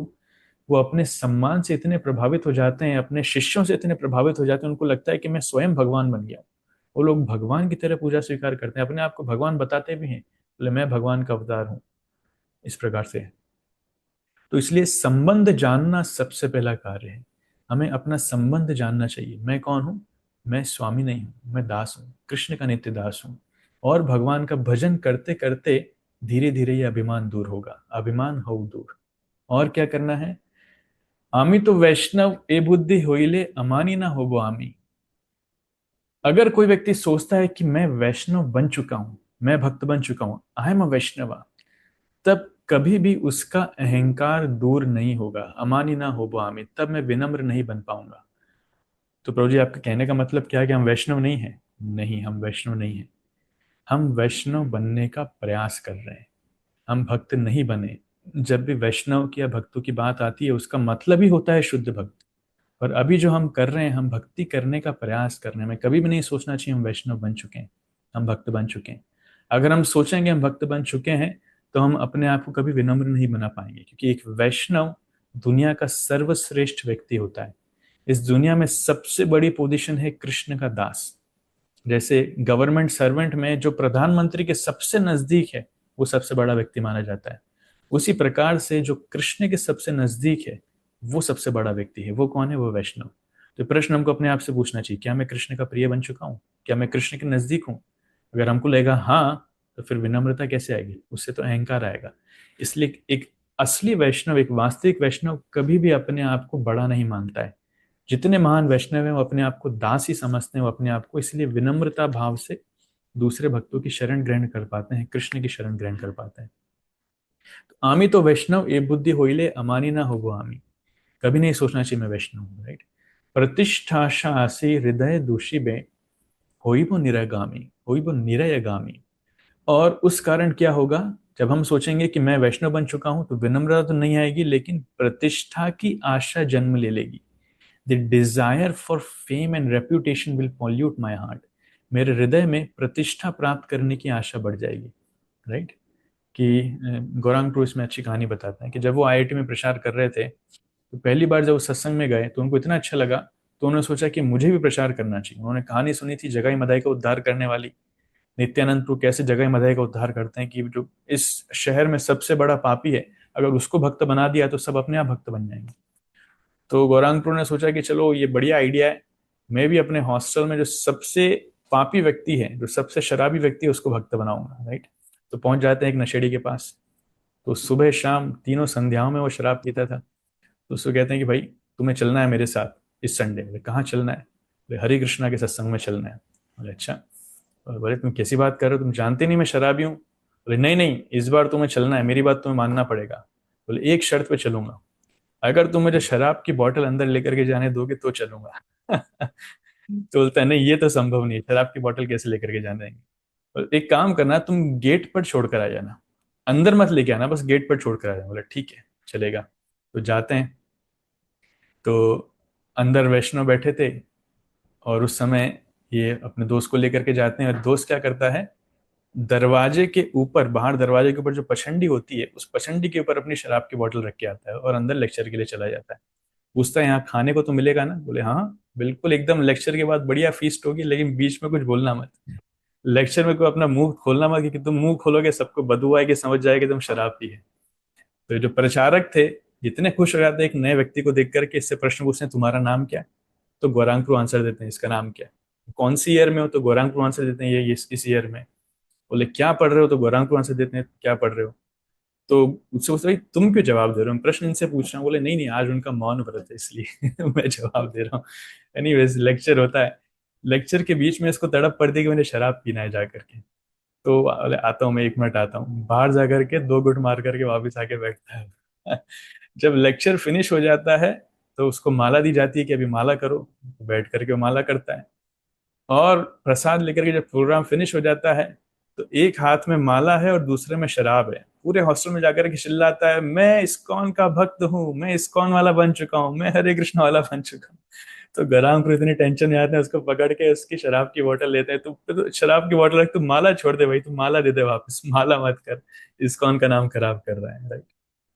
वो अपने सम्मान से इतने प्रभावित हो जाते हैं, अपने शिष्यों से इतने प्रभावित हो जाते हैं, उनको लगता है कि मैं स्वयं भगवान बन गया। वो लोग भगवान की तरह पूजा स्वीकार करते हैं, अपने आप को भगवान बताते भी हैं, बोले मैं भगवान का अवतार हूँ, इस प्रकार से। तो इसलिए संबंध जानना सबसे पहला कार्य है। हमें अपना संबंध जानना चाहिए। मैं कौन हूं? मैं स्वामी नहीं हूं, मैं दास हूं, कृष्ण का नित्य दास हूं। और भगवान का भजन करते करते धीरे धीरे ये अभिमान दूर होगा। अभिमान हो दूर। और क्या करना है? आमी तो वैष्णव ए बुद्धि होइले अमानी ना होबो आमी। अगर कोई व्यक्ति सोचता है कि मैं वैष्णव बन चुका हूं, मैं भक्त बन चुका हूं, आई एम अ वैष्णव, तब कभी भी उसका अहंकार दूर नहीं होगा। अमानी ना हो आमित, तब मैं विनम्र नहीं बन पाऊंगा। तो प्रभु जी आपके कहने का मतलब क्या है कि हम वैष्णव नहीं हैं? नहीं, हम वैष्णव नहीं हैं। हम वैष्णव बनने का प्रयास कर रहे हैं, हम भक्त नहीं बने। जब भी वैष्णव की या भक्तों की बात आती है उसका मतलब ही होता है शुद्ध भक्त। और अभी जो हम कर रहे हैं, हम भक्ति करने का प्रयास कर रहे हैं। हमें कभी भी नहीं सोचना चाहिए हम वैष्णव बन चुके हैं, हम भक्त बन चुके हैं। अगर हम सोचेंगे हम भक्त बन चुके हैं तो हम अपने आप को कभी विनम्र नहीं बना पाएंगे, क्योंकि एक वैष्णव दुनिया का सर्वश्रेष्ठ व्यक्ति होता है। इस दुनिया में सबसे बड़ी पोजीशन है कृष्ण का दास। जैसे गवर्नमेंट सर्वेंट में जो प्रधानमंत्री के सबसे नजदीक है वो सबसे बड़ा व्यक्ति माना जाता है, उसी प्रकार से जो कृष्ण के सबसे नजदीक है वो सबसे बड़ा व्यक्ति है। वो कौन है? वो वैष्णव। तो प्रश्न हमको अपने आप से पूछना चाहिए, क्या मैं कृष्ण का प्रिय बन चुका हूँ? क्या मैं कृष्ण के नजदीक हूँ? अगर हमको लगेगा हाँ, तो फिर विनम्रता कैसे आएगी? उससे तो अहंकार आएगा। इसलिए एक असली वैष्णव, एक वास्तविक वैष्णव कभी भी अपने आप को बड़ा नहीं मानता है। जितने महान वैष्णव हैं वो अपने आप को दास ही समझते हैं, वो अपने आप को इसलिए विनम्रता भाव से दूसरे भक्तों की शरण ग्रहण कर पाते हैं, कृष्ण की शरण ग्रहण कर पाते हैं। तो आमी तो वैष्णव ये बुद्धि होइले अमानी ना हो वो आमी। कभी नहीं सोचना चाहिए मैं वैष्णव हूँ। राइट। प्रतिष्ठा शासी हृदय दूषी बे होई वो निरगामी, होई वो निरयगामी। और उस कारण क्या होगा? जब हम सोचेंगे कि मैं वैष्णव बन चुका हूं तो विनम्रता तो नहीं आएगी, लेकिन प्रतिष्ठा की आशा जन्म ले लेगी। The desire for fame and reputation will pollute my heart. मेरे हृदय में प्रतिष्ठा प्राप्त करने की आशा बढ़ जाएगी। राइट। कि गौरांग टू इसमें अच्छी कहानी बताता है कि जब वो आईआईटी में प्रचार कर रहे थे, तो पहली बार जब वो सत्संग में गए तो उनको इतना अच्छा लगा, तो उन्होंने सोचा कि मुझे भी प्रचार करना चाहिए। उन्होंने कहानी सुनी थी जगाई मदाई का उद्धार करने वाली, नित्यानंद प्रभु कैसे जगाई मदाई का उद्धार करते हैं, कि जो इस शहर में सबसे बड़ा पापी है, अगर उसको भक्त बना दिया तो सब अपने आप भक्त बन जाएंगे। तो गौरांग प्रभु ने सोचा कि चलो ये बढ़िया आइडिया है, मैं भी अपने हॉस्टल में जो सबसे पापी व्यक्ति है, जो सबसे शराबी व्यक्ति है, उसको भक्त बनाऊंगा, राइट। तो पहुंच जाते हैं एक नशेड़ी के पास। तो सुबह शाम तीनों संध्याओं में वो शराब पीता था। तो उसको कहते हैं कि भाई तुम्हें चलना है मेरे साथ इस संडे। बोले कहाँ चलना है? बोले हरे कृष्णा के सत्संग में चलना है। बोले अच्छा। और बोले तुम कैसी बात कर रहे हो, तुम जानते नहीं मैं शराबी हूँ? बोले नहीं नहीं, इस बार तुम्हें चलना है, मेरी बात तुम्हें मानना पड़ेगा। बोले एक शर्त पे चलूंगा, अगर तुम मुझे शराब की बोतल अंदर लेकर के जाने दोगे तो चलूंगा। तो बोलता है नहीं, ये तो संभव नहीं है, शराब की बोतल कैसे लेकर के जाने देंगे। बोले, एक काम करना, तुम गेट पर छोड़ कर आ जाना, अंदर मत लेके आना, बस गेट पर छोड़ कर आ जाना। बोले ठीक है चलेगा। तो जाते हैं। तो अंदर वैष्णव बैठे थे, और उस समय ये अपने दोस्त को लेकर के जाते हैं, और दोस्त क्या करता है, दरवाजे के ऊपर, बाहर दरवाजे के ऊपर जो पछंडी होती है, उस पछंडी के ऊपर अपनी शराब की बोतल रख के आता है और अंदर लेक्चर के लिए चला जाता है। पूछता है यहाँ खाने को तो मिलेगा ना? बोले हाँ बिल्कुल, एकदम लेक्चर के बाद बढ़िया फीस्ट होगी, लेकिन बीच में कुछ बोलना मत, लेक्चर में कोई अपना मुंह खोलना मत, क्योंकि तुम मुंह खोलोगे सबको बदबू आएगी, समझ जाएगी तुम शराब पी है। तो जो प्रचारक थे इतने खुश हो जाते हैं एक नए व्यक्ति को देख करके, इससे प्रश्न पूछते हैं तुम्हारा नाम क्या है? तो गौरांग आंसर देते हैं इसका नाम क्या है। कौन सी ईयर में हो? तो गौरांग आंसर देते हैं ये इस ईयर में। बोले क्या पढ़ रहे हो? तो गौरांग आंसर देते हैं क्या पढ़ रहे हो। तो उससे पूछते भाई तुम क्यों जवाब दे रहे हो, प्रश्न इनसे पूछ रहा हूँ। बोले नहीं नहीं, आज उनका मौन व्रत है इसलिए मैं जवाब दे रहा हूँ। एनीवेज लेक्चर होता है, लेक्चर के बीच में इसको तड़प पड़ती है कि मैंने शराब पीना है जा करके। तो बोले आता हूँ मैं, 1 मिनट आता हूँ, बाहर जा करके 2 घुट मार करके वापस आके बैठता है। जब लेक्चर फिनिश हो जाता है तो उसको माला दी जाती है कि अभी माला करो, तो बैठ करके वो माला करता है। और प्रसाद लेकर के जब प्रोग्राम फिनिश हो जाता है, तो एक हाथ में माला है और दूसरे में शराब है, पूरे हॉस्टल में जाकर के चिल्लाता है मैं इस्कॉन का भक्त हूँ, मैं इस्कॉन वाला बन चुका हूँ, मैं हरे कृष्ण वाला बन चुका हूँ। तो गराम को इतनी टेंशन में आते हैं, उसको पकड़ के उसकी शराब की बोतल लेते हैं। तो शराब की बोतल रख, तू माला छोड़ दे भाई, तू माला दे दे वापस, माला मत कर, इस्कॉन का नाम खराब कर रहा है, राइट।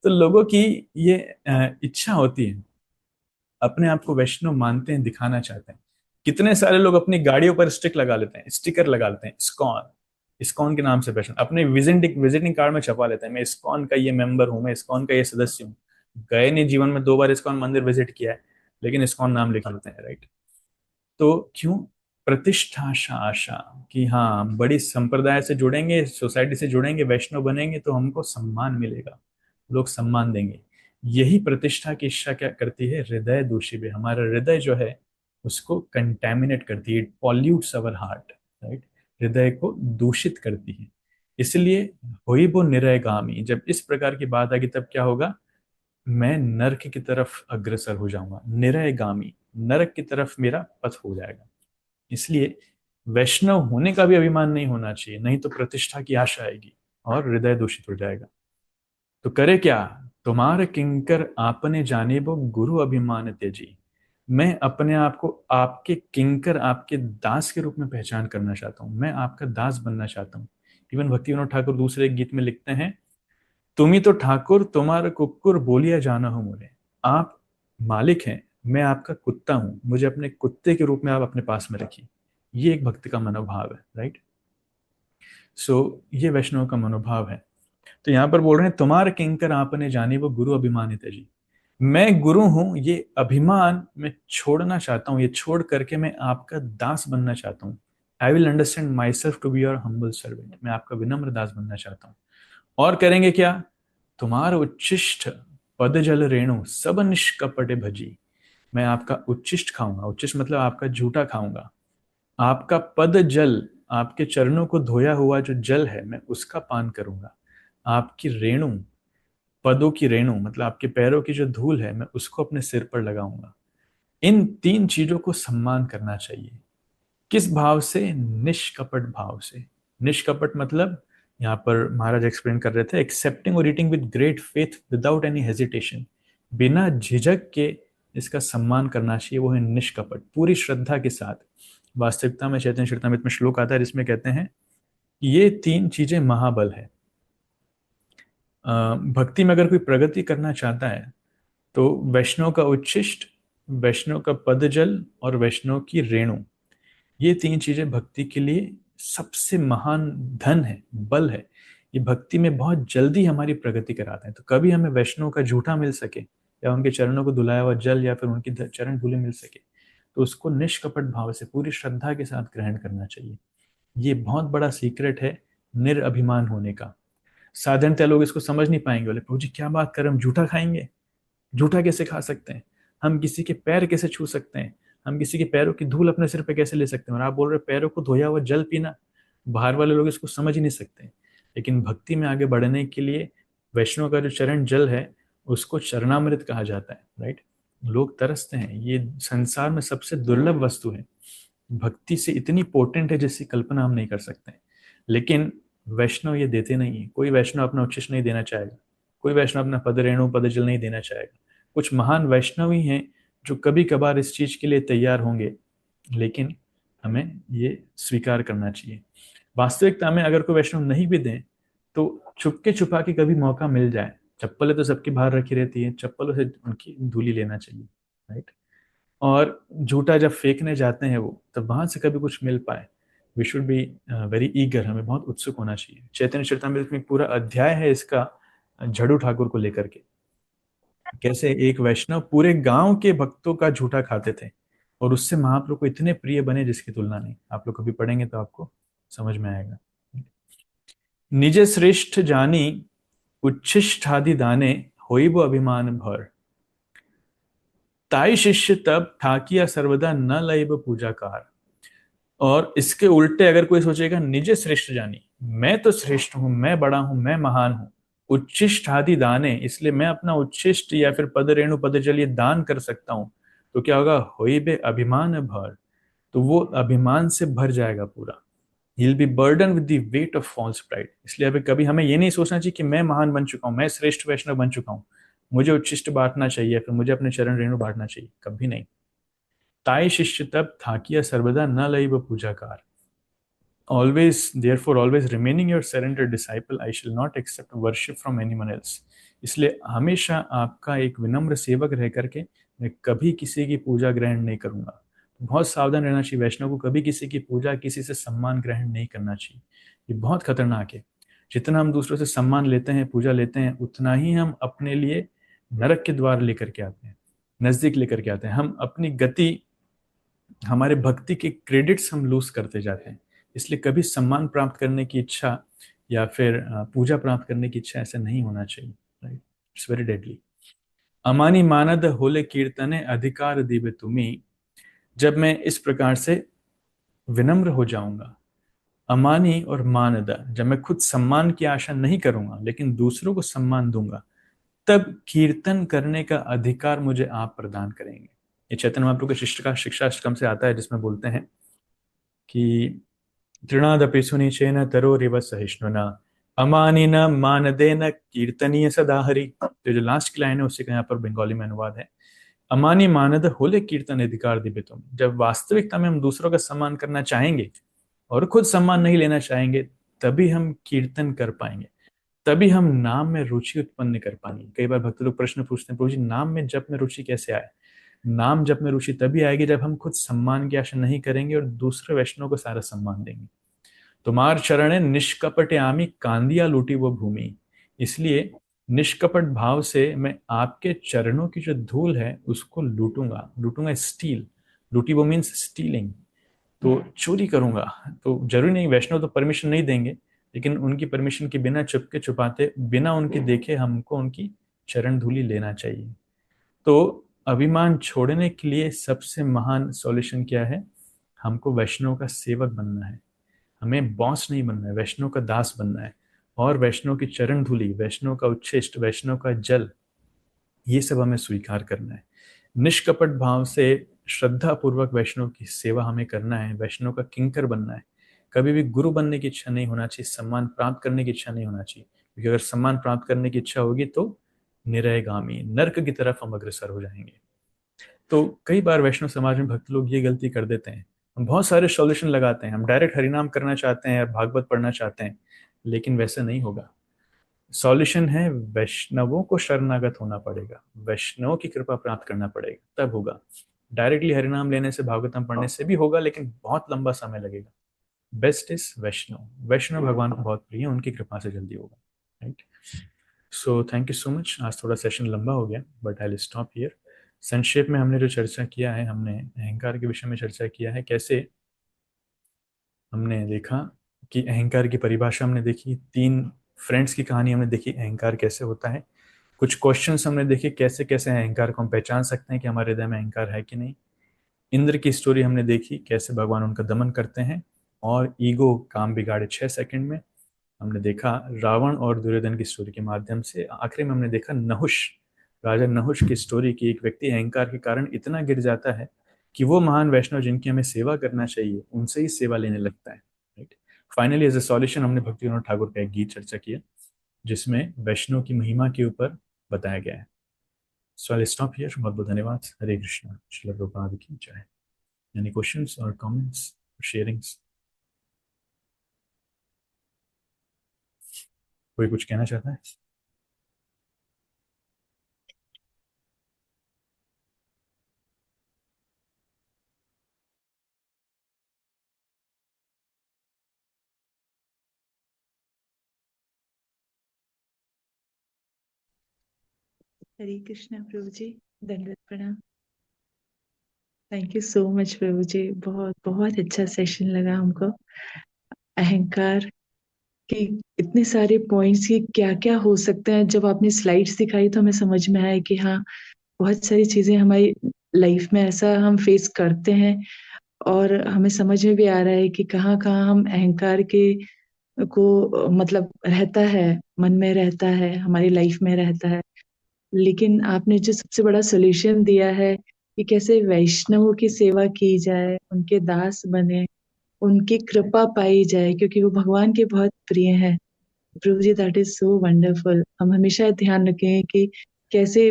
तो लोगों की ये इच्छा होती है, अपने आप को वैष्णव मानते हैं, दिखाना चाहते हैं। कितने सारे लोग अपनी गाड़ियों पर स्टिक लगा लेते हैं, स्टिकर लगा लेते हैं इस्कॉन, इस्कॉन के नाम से वैष्णव, अपने विजिटिंग विजिटिंग कार्ड में छपा लेते हैं मैं इस्कॉन का ये मेंबर हूँ, मैं इस्कॉन का ये सदस्य हूँ। गए नहीं, जीवन में 2 बार इस्कॉन मंदिर विजिट किया है, लेकिन इस्कॉन नाम लिख लेते हैं, राइट। तो क्यों? प्रतिष्ठा आशा, कि हाँ बड़ी संप्रदाय से जुड़ेंगे, सोसाइटी से जुड़ेंगे, वैष्णव बनेंगे तो हमको सम्मान मिलेगा, लोग सम्मान देंगे। यही प्रतिष्ठा की इच्छा क्या करती है? हृदय दूषित है, हमारा हृदय जो है उसको कंटेमिनेट करती है, पॉल्यूट्स अवर हार्ट, राइट। हृदय को दूषित करती है। इसलिए होई वो निरयगामी, जब इस प्रकार की बात आएगी तब क्या होगा? मैं नरक की तरफ अग्रसर हो जाऊंगा, निरयगामी, नरक की तरफ मेरा पथ हो जाएगा। इसलिए वैष्णव होने का भी अभिमान नहीं होना चाहिए, नहीं तो प्रतिष्ठा की आशा आएगी और हृदय दूषित हो जाएगा। तो करे क्या? तुम्हारे किंकर आपने जाने वो गुरु अभिमान त्यजी। मैं अपने आप को आपके किंकर, आपके दास के रूप में पहचान करना चाहता हूँ, मैं आपका दास बनना चाहता हूँ। इवन भक्ति विनोद ठाकुर दूसरे एक गीत में लिखते हैं, तुम ही तो ठाकुर तुम्हारा कुकुर बोलिया जाना हो मोरे। आप मालिक हैं, मैं आपका कुत्ता हूं, मुझे अपने कुत्ते के रूप में आप अपने पास में रखिए। ये एक भक्ति का मनोभाव है, राइट। सो ये वैष्णव का मनोभाव है। तो यहाँ पर बोल रहे हैं तुम्हारे किंकर आपने जाने वो गुरु अभिमानित जी। मैं गुरु हूं, ये अभिमान मैं छोड़ना चाहता हूँ, ये छोड़ करके मैं आपका दास बनना चाहता हूँ। I will understand myself to be your humble servant, मैं आपका विनम्र दास बनना चाहता हूँ। और करेंगे क्या? तुम्हार उच्छिष्ट पद जल रेणु सब निष्कपट भजी। मैं आपका उच्छिष्ट खाऊंगा, उच्छिष्ट मतलब आपका झूठा खाऊंगा। आपका पद जल, आपके चरणों को धोया हुआ जो जल है मैं उसका पान करूंगा। आपकी रेणु, पदों की रेणु मतलब आपके पैरों की जो धूल है मैं उसको अपने सिर पर लगाऊंगा। इन 3 चीजों को सम्मान करना चाहिए। किस भाव से? निष्कपट भाव से। निष्कपट मतलब यहाँ पर महाराज एक्सप्लेन कर रहे थे, एक्सेप्टिंग और eating with great faith without any hesitation, बिना झिझक के इसका सम्मान करना चाहिए, वो है निष्कपट, पूरी श्रद्धा के साथ। वास्तविकता में चैतन्य चरितमृत में श्लोक आता है जिसमें कहते हैं ये 3 चीजें महाबल है। भक्ति में अगर कोई प्रगति करना चाहता है तो वैष्णव का उच्छिष्ट, वैष्णव का पदजल और वैष्णव की रेणु, ये तीन चीजें भक्ति के लिए सबसे महान धन है, बल है। ये भक्ति में बहुत जल्दी हमारी प्रगति कराते हैं। तो कभी हमें वैष्णव का जूठा मिल सके या उनके चरणों को धुलाया हुआ जल या फिर उनकी चरण धूलि मिल सके तो उसको निष्कपट भाव से पूरी श्रद्धा के साथ ग्रहण करना चाहिए। ये बहुत बड़ा सीक्रेट है निरअभिमान होने का। साधारणतः लोग इसको समझ नहीं पाएंगे, बोले प्रभु जी क्या बात कर, हम जूठा खाएंगे? जूठा कैसे खा सकते हैं? हम किसी के पैर कैसे छू सकते हैं? हम किसी के पैरों की धूल अपने सिर पे कैसे ले सकते हैं? और आप बोल रहे पैरों को धोया हुआ जल पीना? बाहर वाले लोग इसको समझ ही नहीं सकते। लेकिन भक्ति में आगे बढ़ने के लिए वैष्णव का जो चरण जल है उसको चरणामृत कहा जाता है, राइट। लोग तरसते हैं, ये संसार में सबसे दुर्लभ वस्तु है, भक्ति से इतनी पोटेंट है जिसकी कल्पना हम नहीं कर सकते। लेकिन वैष्णव ये देते नहीं है। कोई वैष्णव अपना उच्छिष्ट नहीं देना चाहेगा, कोई वैष्णव अपना पद रेणु पदजल नहीं देना चाहेगा। कुछ महान वैष्णव ही हैं जो कभी कभार इस चीज के लिए तैयार होंगे, लेकिन हमें ये स्वीकार करना चाहिए। वास्तविकता में अगर कोई वैष्णव नहीं भी दें तो छुपके छुपा के कभी मौका मिल जाए, चप्पलें तो सबकी बाहर रखी रहती है, चप्पलों से उनकी धूली लेना चाहिए, राइट। और झूठा जब फेंकने जाते हैं वो, तब वहां से कभी कुछ मिल पाए, we should be very eager, हमें बहुत उत्सुक होना चाहिए। चैतन्य चरितमृत में एक पूरा अध्याय है इसका, झड़ू ठाकुर को लेकर के, कैसे एक वैष्णव पूरे गांव के भक्तों का झूठा खाते थे और उससे महाप्रभु को इतने प्रिय बने जिसकी तुलना नहीं। आप लोग कभी पढ़ेंगे तो आपको समझ में आएगा। निज श्रेष्ठ जानी उच्छिष्टादि दाने होई वो अभिमान भर, ताई शिष्य तब ठाकिया सर्वदा न लैब पूजा कार। और इसके उल्टे अगर कोई सोचेगा निज श्रेष्ठ जानी, मैं तो श्रेष्ठ हूं, मैं बड़ा हूं, मैं महान हूं, उच्छिष्ट आदि दाने, इसलिए मैं अपना उच्छिष्ट या फिर पद रेणु पद जल ये दान कर सकता हूं, तो क्या होगा, होई बे अभिमान भर, तो वो अभिमान से भर जाएगा पूरा। He'll be burdened with the weight of false pride। इसलिए अभी कभी हमें ये नहीं सोचना चाहिए कि मैं महान बन चुका हूं, मैं श्रेष्ठ वैष्णव बन चुका हूं, मुझे उच्छिष्ट बांटना चाहिए, फिर मुझे अपने चरण रेणु बांटना चाहिए, कभी नहीं। ताई शिष्य तब था किया सर्वदा न लई व पूजा car. Always, therefore, always remaining your surrendered disciple, I shall not accept worship from anyone else। इसलिए हमेशा आपका एक विनम्र सेवक रह करके मैं कभी किसी की पूजा ग्रहण नहीं करूंगा। बहुत सावधान रहना चाहिए, वैष्णव को कभी किसी की पूजा, किसी से सम्मान ग्रहण नहीं करना चाहिए। ये बहुत खतरनाक है। जितना हम दूसरों से सम्मान लेते हैं, पूजा लेते हैं, उतना ही हम अपने लिए नरक के द्वार लेकर के आते हैं, नजदीक लेकर के आते हैं। हम अपनी गति, हमारे भक्ति के क्रेडिट्स हम लूज करते जाते हैं। इसलिए कभी सम्मान प्राप्त करने की इच्छा या फिर पूजा प्राप्त करने की इच्छा, ऐसा नहीं होना चाहिए, राइट। It's very deadly. अमानी मानद होले कीर्तने अधिकार दिवे तुम्ही। जब मैं इस प्रकार से विनम्र हो जाऊंगा, अमानी और मानद, जब मैं खुद सम्मान की आशा नहीं करूंगा लेकिन दूसरों को सम्मान दूंगा, तब कीर्तन करने का अधिकार मुझे आप प्रदान करेंगे। ये चैतन्य महाप्रभु के शिक्षाष्टकम से आता है, जिसमें बोलते हैं कि तृणादपि सुनिचेन तरोरिव सहिष्णुना अमानिन मानदेन कीर्तनीय सदा हरि। तो जो लास्ट की लाइन है उसी का यहाँ पर बंगाली में अनुवाद है, अमानी मानद होले कीर्तन अधिकार दिव्य तुम। जब वास्तविकता में हम दूसरों का सम्मान करना चाहेंगे और खुद सम्मान नहीं लेना चाहेंगे, तभी हम कीर्तन कर पाएंगे, तभी हम नाम में रुचि उत्पन्न कर पाएंगे। कई बार भक्त लोग प्रश्न पूछते हैं, प्रभु जी नाम में जप में रुचि कैसे आए? नाम जप में रुचि तभी आएगी जब हम खुद सम्मान की आशा नहीं करेंगे और दूसरे वैष्णव को सारा सम्मान देंगे। तुम्हार चरण निष्कपट आमी कांदिया लूटी वो भूमि। इसलिए निष्कपट भाव से मैं आपके चरणों की जो धूल है उसको लूटूंगा। लूटूंगा, स्टील, लूटी वो मीन्स स्टीलिंग, तो चोरी करूंगा। तो जरूरी नहीं, वैष्णव तो परमिशन नहीं देंगे, लेकिन उनकी परमिशन के बिना, चुपके छुपाते, बिना उनके देखे हमको उनकी चरण धूलि लेना चाहिए। तो अभिमान छोड़ने के लिए सबसे महान सॉल्यूशन क्या है? हमको वैष्णव का सेवक बनना है, हमें बॉस नहीं बनना है, वैष्णव का दास बनना है। और वैष्णव की चरण धूलि, वैष्णव का उच्छिष्ट, वैष्णव का जल, ये सब हमें स्वीकार करना है। निष्कपट भाव से श्रद्धा पूर्वक वैष्णव की सेवा हमें करना है, वैष्णव का किंकर बनना है। कभी भी गुरु बनने की इच्छा नहीं होना चाहिए, सम्मान प्राप्त करने की इच्छा नहीं होना चाहिए, क्योंकि अगर सम्मान प्राप्त करने की इच्छा होगी तो निरयगामी, नर्क की तरफ हम अग्रसर हो जाएंगे। तो कई बार वैष्णव समाज में भक्त लोग ये गलती कर देते हैं, हम बहुत सारे सॉल्यूशन लगाते हैं, हम डायरेक्ट हरिनाम करना चाहते हैं, भागवत पढ़ना चाहते हैं, लेकिन वैसा नहीं होगा। सॉल्यूशन है, वैष्णवों को शरणागत होना पड़ेगा, वैष्णवों की कृपा प्राप्त करना पड़ेगा, तब होगा। डायरेक्टली हरिनाम लेने से, भागवतम पढ़ने से भी होगा, लेकिन बहुत लंबा समय लगेगा। बेस्ट इज वैष्णव, वैष्णव भगवान को बहुत प्रिय है, उनकी कृपा से जल्दी होगा। Right. So thank you so much. आज थोड़ा सेशन लंबा हो गया, but I will stop here. संक्षेप में हमने जो चर्चा किया है, हमने अहंकार के विषय में चर्चा किया है, कैसे हमने देखा कि अहंकार की परिभाषा हमने देखी, तीन फ्रेंड्स की कहानी हमने देखी, अहंकार कैसे होता है। कुछ क्वेश्चंस हमने देखे, कैसे कैसे अहंकार को हम पहचान सकते हैं कि हमारे हृदय में अहंकार है कि नहीं। इंद्र की स्टोरी हमने देखी, कैसे भगवान उनका दमन करते हैं और ईगो काम बिगाड़े 6 सेकंड में। हमने देखा रावण और दुर्योधन की स्टोरी के माध्यम से। आखिरी में हमने देखा नहुष, राजा नहुष की स्टोरी की, एक व्यक्ति अहंकार के कारण इतना गिर जाता है कि वो महान वैष्णव जिनकी हमें सेवा करना चाहिए, उनसे ही सेवा लेने लगता है। Right. Finally as a solution हमने भक्ति विनोद ठाकुर का एक गीत चर्चा किया, जिसमें वैष्णव की महिमा के ऊपर बताया गया है। सो आई स्टॉप हियर। बहुत बहुत धन्यवाद। हरे कृष्णा। श्रील प्रभुपाद की जय। एनी क्वेश्चंस और कमेंट्स, शेयरिंग्स? कोई कुछ कहना चाहता है? हरे कृष्णा प्रभु जी, दंडवत प्रणाम। Thank you so much Prabhu जी, बहुत बहुत अच्छा सेशन लगा हमको। अहंकार के इतने सारे पॉइंट्स की क्या क्या हो सकते हैं, जब आपने स्लाइड्स दिखाई तो हमें समझ में आया कि हाँ, बहुत सारी चीजें हमारी लाइफ में ऐसा हम फेस करते हैं, और हमें समझ में भी आ रहा है कि कहाँ कहाँ हम अहंकार के को मतलब रहता है, मन में रहता है, हमारी लाइफ में रहता है। लेकिन आपने जो सबसे बड़ा सॉल्यूशन दिया है कि कैसे वैष्णवों की सेवा की जाए, उनके दास बने, उनकी कृपा पाई जाए, क्योंकि वो भगवान के बहुत प्रिय हैं। प्रभु जी, दैट इज सो वंडरफुल। हम हमेशा ध्यान रखें कि कैसे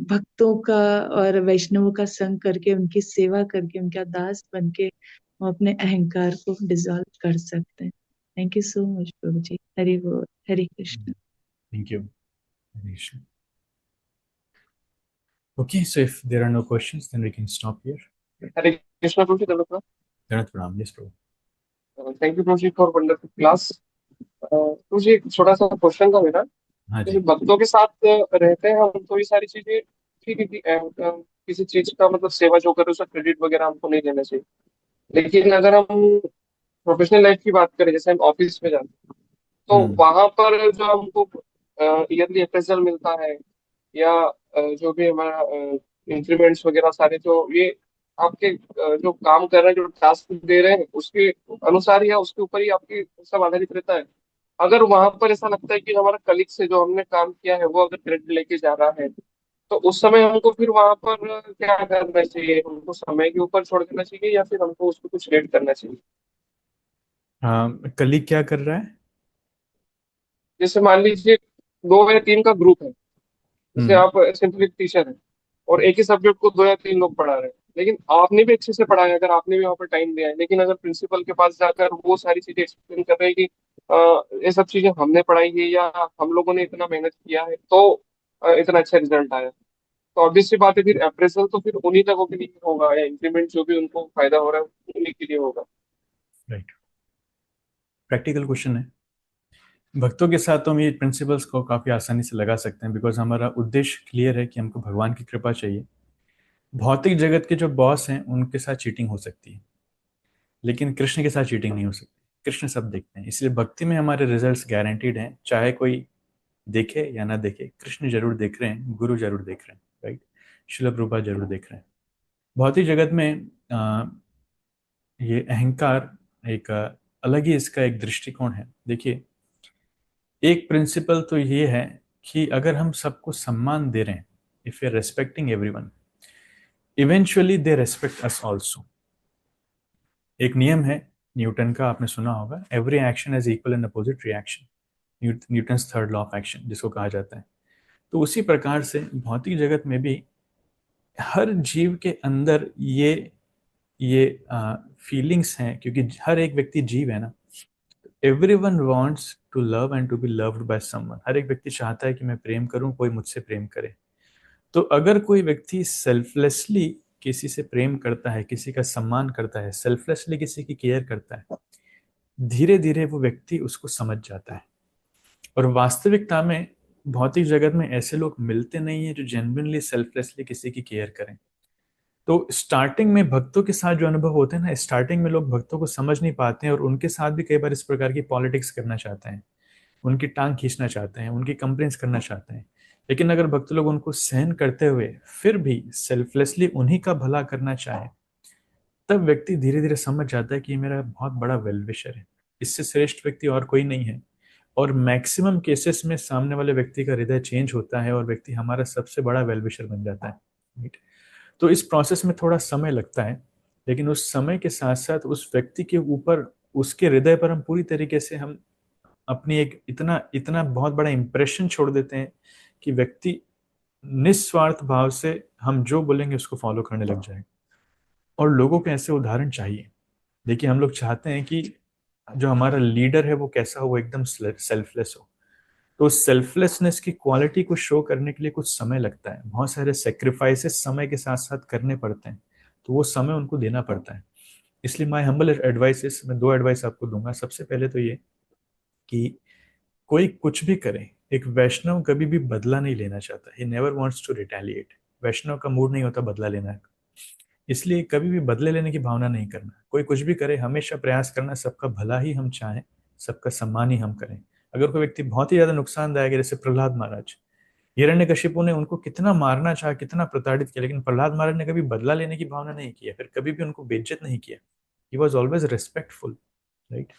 भक्तों का और वैष्णवों का संग करके, उनकी सेवा करके, उनका दास बन के हम अपने अहंकार को डिसॉल्व कर सकते हैं। Thank you so much Prabhu ji. Hari बोल, Hare Krishna. Thank you. Hare Krishna. Okay, so if there are no questions, then we can stop here. Hare Krishna Prabhu ji, दंडवत Dhanath Pranam, yes, Prabhu. प्रणाम। Thank you Prabhu ji for wonderful class. Prabhu ji, एक छोटा सा क्वेश्चन था मेरा। हाँ जैसे जी। भक्तों के साथ रहते हैं हम, तो ये सारी चीजें ठीक है कि किसी चीज का मतलब सेवा जो करे उसका क्रेडिट वगैरह हमको नहीं देना चाहिए। लेकिन अगर हम प्रोफेशनल लाइफ की बात करें, जैसे हम ऑफिस में जाते हैं, तो हम्म। वहां पर जो हमको ईयरली अप्रेजल मिलता है, या जो भी हमारा इंक्रीमेंट्स वगैरह सारे, तो ये आपके जो काम कर रहे हैं, जो टास्क दे रहे हैं, उसके अनुसार या उसके ऊपर ही आपकी सब आधारित रहता है। अगर वहां पर ऐसा लगता है कि हमारा कलीग से जो हमने काम किया है वो अगर क्रेडिट लेके जा रहा है, तो उस समय हमको फिर वहां पर क्या करना चाहिए? हमको समय के ऊपर छोड़ देना चाहिए, या फिर हमको उसको कुछ रेट करना चाहिए? हाँ, कलीग क्या कर रहा है? जैसे मान लीजिए 2 या 3 का ग्रुप है। जैसे हम्म। आप सिंपली टीचर हैं, और एक ही सब्जेक्ट को 2 या 3 लोग पढ़ा रहे हैं, लेकिन आपने भी अच्छे से पढ़ाया, अगर आपने भी वहाँ पर टाइम दिया है, लेकिन अगर प्रिंसिपल के पास जाकर वो सारी चीजें एक्सप्लेन कर रहे हैं कि ये सब चीजें हमने पढ़ाई है, या हम लोगों ने इतना मेहनत किया है, तो इतना अच्छा रिजल्ट आया, तो ऑब्वियस सी बात है फिर अप्रेजल तो फिर उन्हीं लोगों के लिए होगा, या इंक्रीमेंट जो भी उनको फायदा हो रहा है उन्हीं के लिए होगा। राइट। प्रैक्टिकल क्वेश्चन है। भक्तों के साथ तो हम ये प्रिंसिपल्स को काफ़ी आसानी से लगा सकते हैं, बिकॉज हमारा उद्देश्य क्लियर है कि हमको भगवान की कृपा चाहिए। भौतिक जगत के जो बॉस हैं उनके साथ चीटिंग हो सकती है, लेकिन कृष्ण के साथ चीटिंग नहीं हो सकती। कृष्ण सब देखते हैं, इसलिए भक्ति में हमारे रिजल्ट्स गारंटीड हैं, चाहे कोई देखे या ना देखे। कृष्ण जरूर देख रहे हैं, गुरु जरूर देख रहे हैं। राइट। शिल प्रभुपाद जरूर देख रहे हैं। भौतिक जगत में ये अहंकार एक अलग ही इसका एक दृष्टिकोण है। देखिए, एक प्रिंसिपल तो ये है कि अगर हम सबको सम्मान दे रहे हैं, if you are respecting everyone, eventually they respect us also. एक नियम है न्यूटन का, आपने सुना होगा, every action is equal and opposite reaction. Newton's third law of action जिसको कहा जाता है। तो उसी प्रकार से भौतिक जगत में भी हर जीव के अंदर ये फीलिंग्स हैं, क्योंकि हर एक व्यक्ति जीव है ना। Everyone wants to love and to be loved by someone. हर एक व्यक्ति चाहता है कि मैं प्रेम करूं, कोई मुझसे प्रेम करे। तो अगर कोई व्यक्ति सेल्फलेसली किसी से प्रेम करता है, किसी का सम्मान करता है, सेल्फलेसली किसी की केयर करता है, धीरे धीरे वो व्यक्ति उसको समझ जाता है। और वास्तविकता में भौतिक जगत में ऐसे लोग मिलते नहीं हैं जो जेन्युइनली सेल्फलेसली किसी की केयर करें। तो स्टार्टिंग में भक्तों के साथ जो अनुभव होते हैं ना, स्टार्टिंग में लोग भक्तों को समझ नहीं पाते हैं और उनके साथ भी कई बार इस प्रकार की पॉलिटिक्स करना चाहते हैं, उनकी टांग खींचना चाहते हैं, उनकी कंप्लेंट्स करना चाहते हैं। लेकिन अगर भक्त लोग उनको सहन करते हुए फिर भी सेल्फलेसली उन्हीं का भला करना चाहे, तब व्यक्ति धीरे धीरे समझ जाता है कि ये मेरा बहुत बड़ा वेल विशर है, इससे श्रेष्ठ व्यक्ति और कोई नहीं है। और मैक्सिमम केसेस में सामने वाले व्यक्ति का हृदय चेंज होता है और व्यक्ति हमारा सबसे बड़ा वेल विशर बन जाता है। Right? तो इस प्रोसेस में थोड़ा समय लगता है, लेकिन उस समय के साथ साथ उस व्यक्ति के ऊपर, उसके हृदय पर हम पूरी तरीके से हम अपनी एक इतना इतना बहुत बड़ा इंप्रेशन छोड़ देते हैं कि व्यक्ति निस्वार्थ भाव से हम जो बोलेंगे उसको फॉलो करने लग जाएगा। और लोगों को ऐसे उदाहरण चाहिए। देखिए, हम लोग चाहते हैं कि जो हमारा लीडर है वो कैसा हो, वो एकदम सेल्फलेस हो। तो सेल्फलेसनेस की क्वालिटी को शो करने के लिए कुछ समय लगता है, बहुत सारे सेक्रीफाइसेस समय के साथ साथ करने पड़ते हैं, तो वो समय उनको देना पड़ता है। इसलिए माय हम्बल एडवाइसेस, मैं दो एडवाइस आपको दूंगा। सबसे पहले तो ये कि कोई कुछ भी करे, एक वैष्णव कभी भी बदला नहीं लेना चाहता, he never wants to retaliate. Vaishnav का मूड नहीं होता बदला लेना है, इसलिए कभी भी बदले लेने की भावना नहीं करना। कोई कुछ भी करे, हमेशा प्रयास करना सबका भला ही हम चाहें, सबका सम्मान ही हम करें। अगर कोई व्यक्ति बहुत ही ज्यादा नुकसानदायक है, जैसे प्रहलाद महाराज, हिरण्यकशिपु ने उनको कितना मारना चाहा, कितना प्रताड़ित किया, लेकिन प्रहलाद महाराज ने कभी बदला लेने की भावना नहीं किया, फिर कभी भी उनको बेइज्जत नहीं किया। He was always respectful. Right?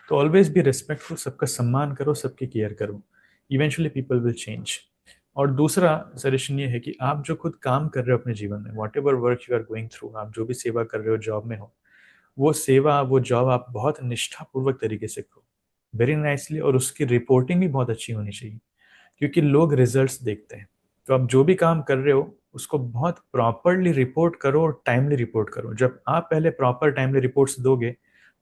तो ऑलवेज बी रेस्पेक्टफुल, सबका सम्मान करो, सबकी केयर करो, इवेंचुअली पीपल विल चेंज। और दूसरा सजेशन ये है कि आप जो खुद काम कर रहे हो अपने जीवन में, whatever work you are going through, आप जो भी सेवा कर रहे हो, जॉब में हो, वो सेवा, वो जॉब आप बहुत निष्ठापूर्वक तरीके से करो, वेरी नाइसली। और उसकी रिपोर्टिंग भी बहुत अच्छी होनी चाहिए, क्योंकि लोग रिजल्ट्स देखते हैं। तो आप जो भी काम कर रहे हो उसको बहुत प्रॉपरली रिपोर्ट करो और टाइमली रिपोर्ट करो। जब आप पहले प्रॉपर टाइमली रिपोर्ट्स दोगे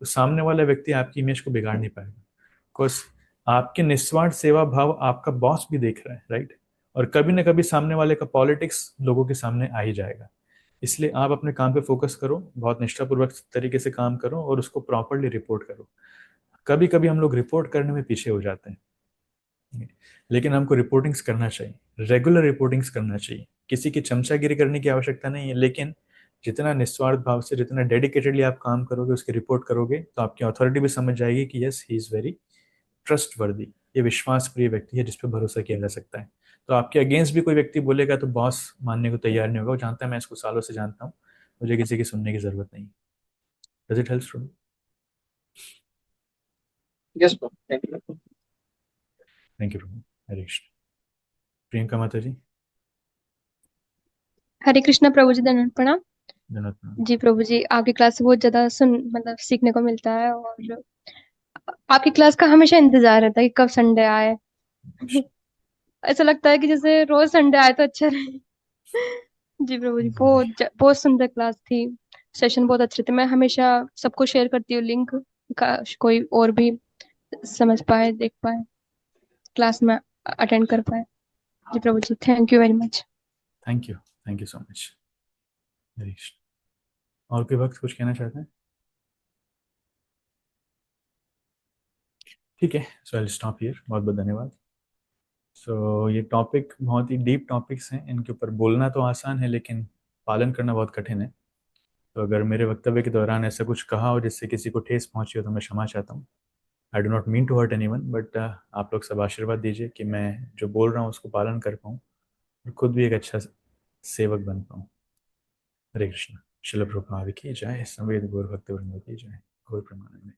तो सामने वाला व्यक्ति आपकी इमेज को बिगाड़ नहीं पाएगा। बिकॉज आपके निस्वार्थ सेवा भाव आपका बॉस भी देख रहा है, राइट? और कभी ना कभी सामने वाले का पॉलिटिक्स लोगों के सामने आ ही जाएगा। इसलिए आप अपने काम पे फोकस करो, बहुत निष्ठापूर्वक तरीके से काम करो और उसको प्रॉपरली रिपोर्ट करो। कभी कभी हम लोग रिपोर्ट करने में पीछे हो जाते हैं, लेकिन हमको रिपोर्टिंग्स करना चाहिए, रेगुलर रिपोर्टिंग्स करना चाहिए। किसी की चमचागिरी करने की आवश्यकता नहीं है, लेकिन जितना निस्वार्थ भाव से, जितना डेडिकेटेडली आप काम करोगे, उसकी रिपोर्ट करोगे, तो आपकी अथॉरिटी भी समझ जाएगी कि yes, he is very trust वर्दी, ये विश्वास प्रिय व्यक्ति है जिस पर भरोसा किया जा सकता है। तो आपके अगेंस्ट भी कोई व्यक्ति बोलेगा तो बॉस मानने को तैयार नहीं होगा, वो जानता है मैं इसको सालों से जानता हूँ, मुझे किसी की सुनने की जरूरत नहीं। Does it help? Yes ma'am, thank you. Thank you Prabhu. Hare Krishna. Priyanka माता जी। हरे कृष्णा प्रभु जी, दंडवत प्रणाम। धन्यवाद। जी प्रभु जी, आपकी क्लास से बहुत ज्यादा मतलब सीखने को मिलता है, और आपकी क्लास का हमेशा इंतजार रहता है कि कब संडे आए। ऐसा लगता है कि जैसे रोज संडे आए तो अच्छा रहे। जी प्रभु जी, जी। बहुत सुंदर क्लास थी, सेशन बहुत अच्छे थे। मैं हमेशा सबको शेयर करती हूँ लिंक, काश कोई और भी समझ पाए, देख पाए, क्लास में अटेंड कर पाए। जी Prabhu ji, thank you very much. Thank you so much. Hare Krishna. और कोई वक्त कुछ कहना चाहते हैं? ठीक है, सो आई स्टॉप हियर। बहुत बहुत धन्यवाद। सो ये टॉपिक बहुत ही डीप टॉपिक्स हैं, इनके ऊपर बोलना तो आसान है लेकिन पालन करना बहुत कठिन है। तो अगर मेरे वक्तव्य के दौरान ऐसा कुछ कहा हो जिससे किसी को ठेस पहुंची हो तो मैं क्षमा चाहता हूँ। I do not mean to hurt anyone, but आप लोग सब आशीर्वाद दीजिए कि मैं जो बोल रहा हूँ उसको पालन कर पाऊँ और खुद भी एक अच्छा सेवक बन पाऊँ। हरे कृष्ण। शिल प्रभुपाद की जय। संवेद गौर भक्त वृंद की जय। गौर प्रेमानंद।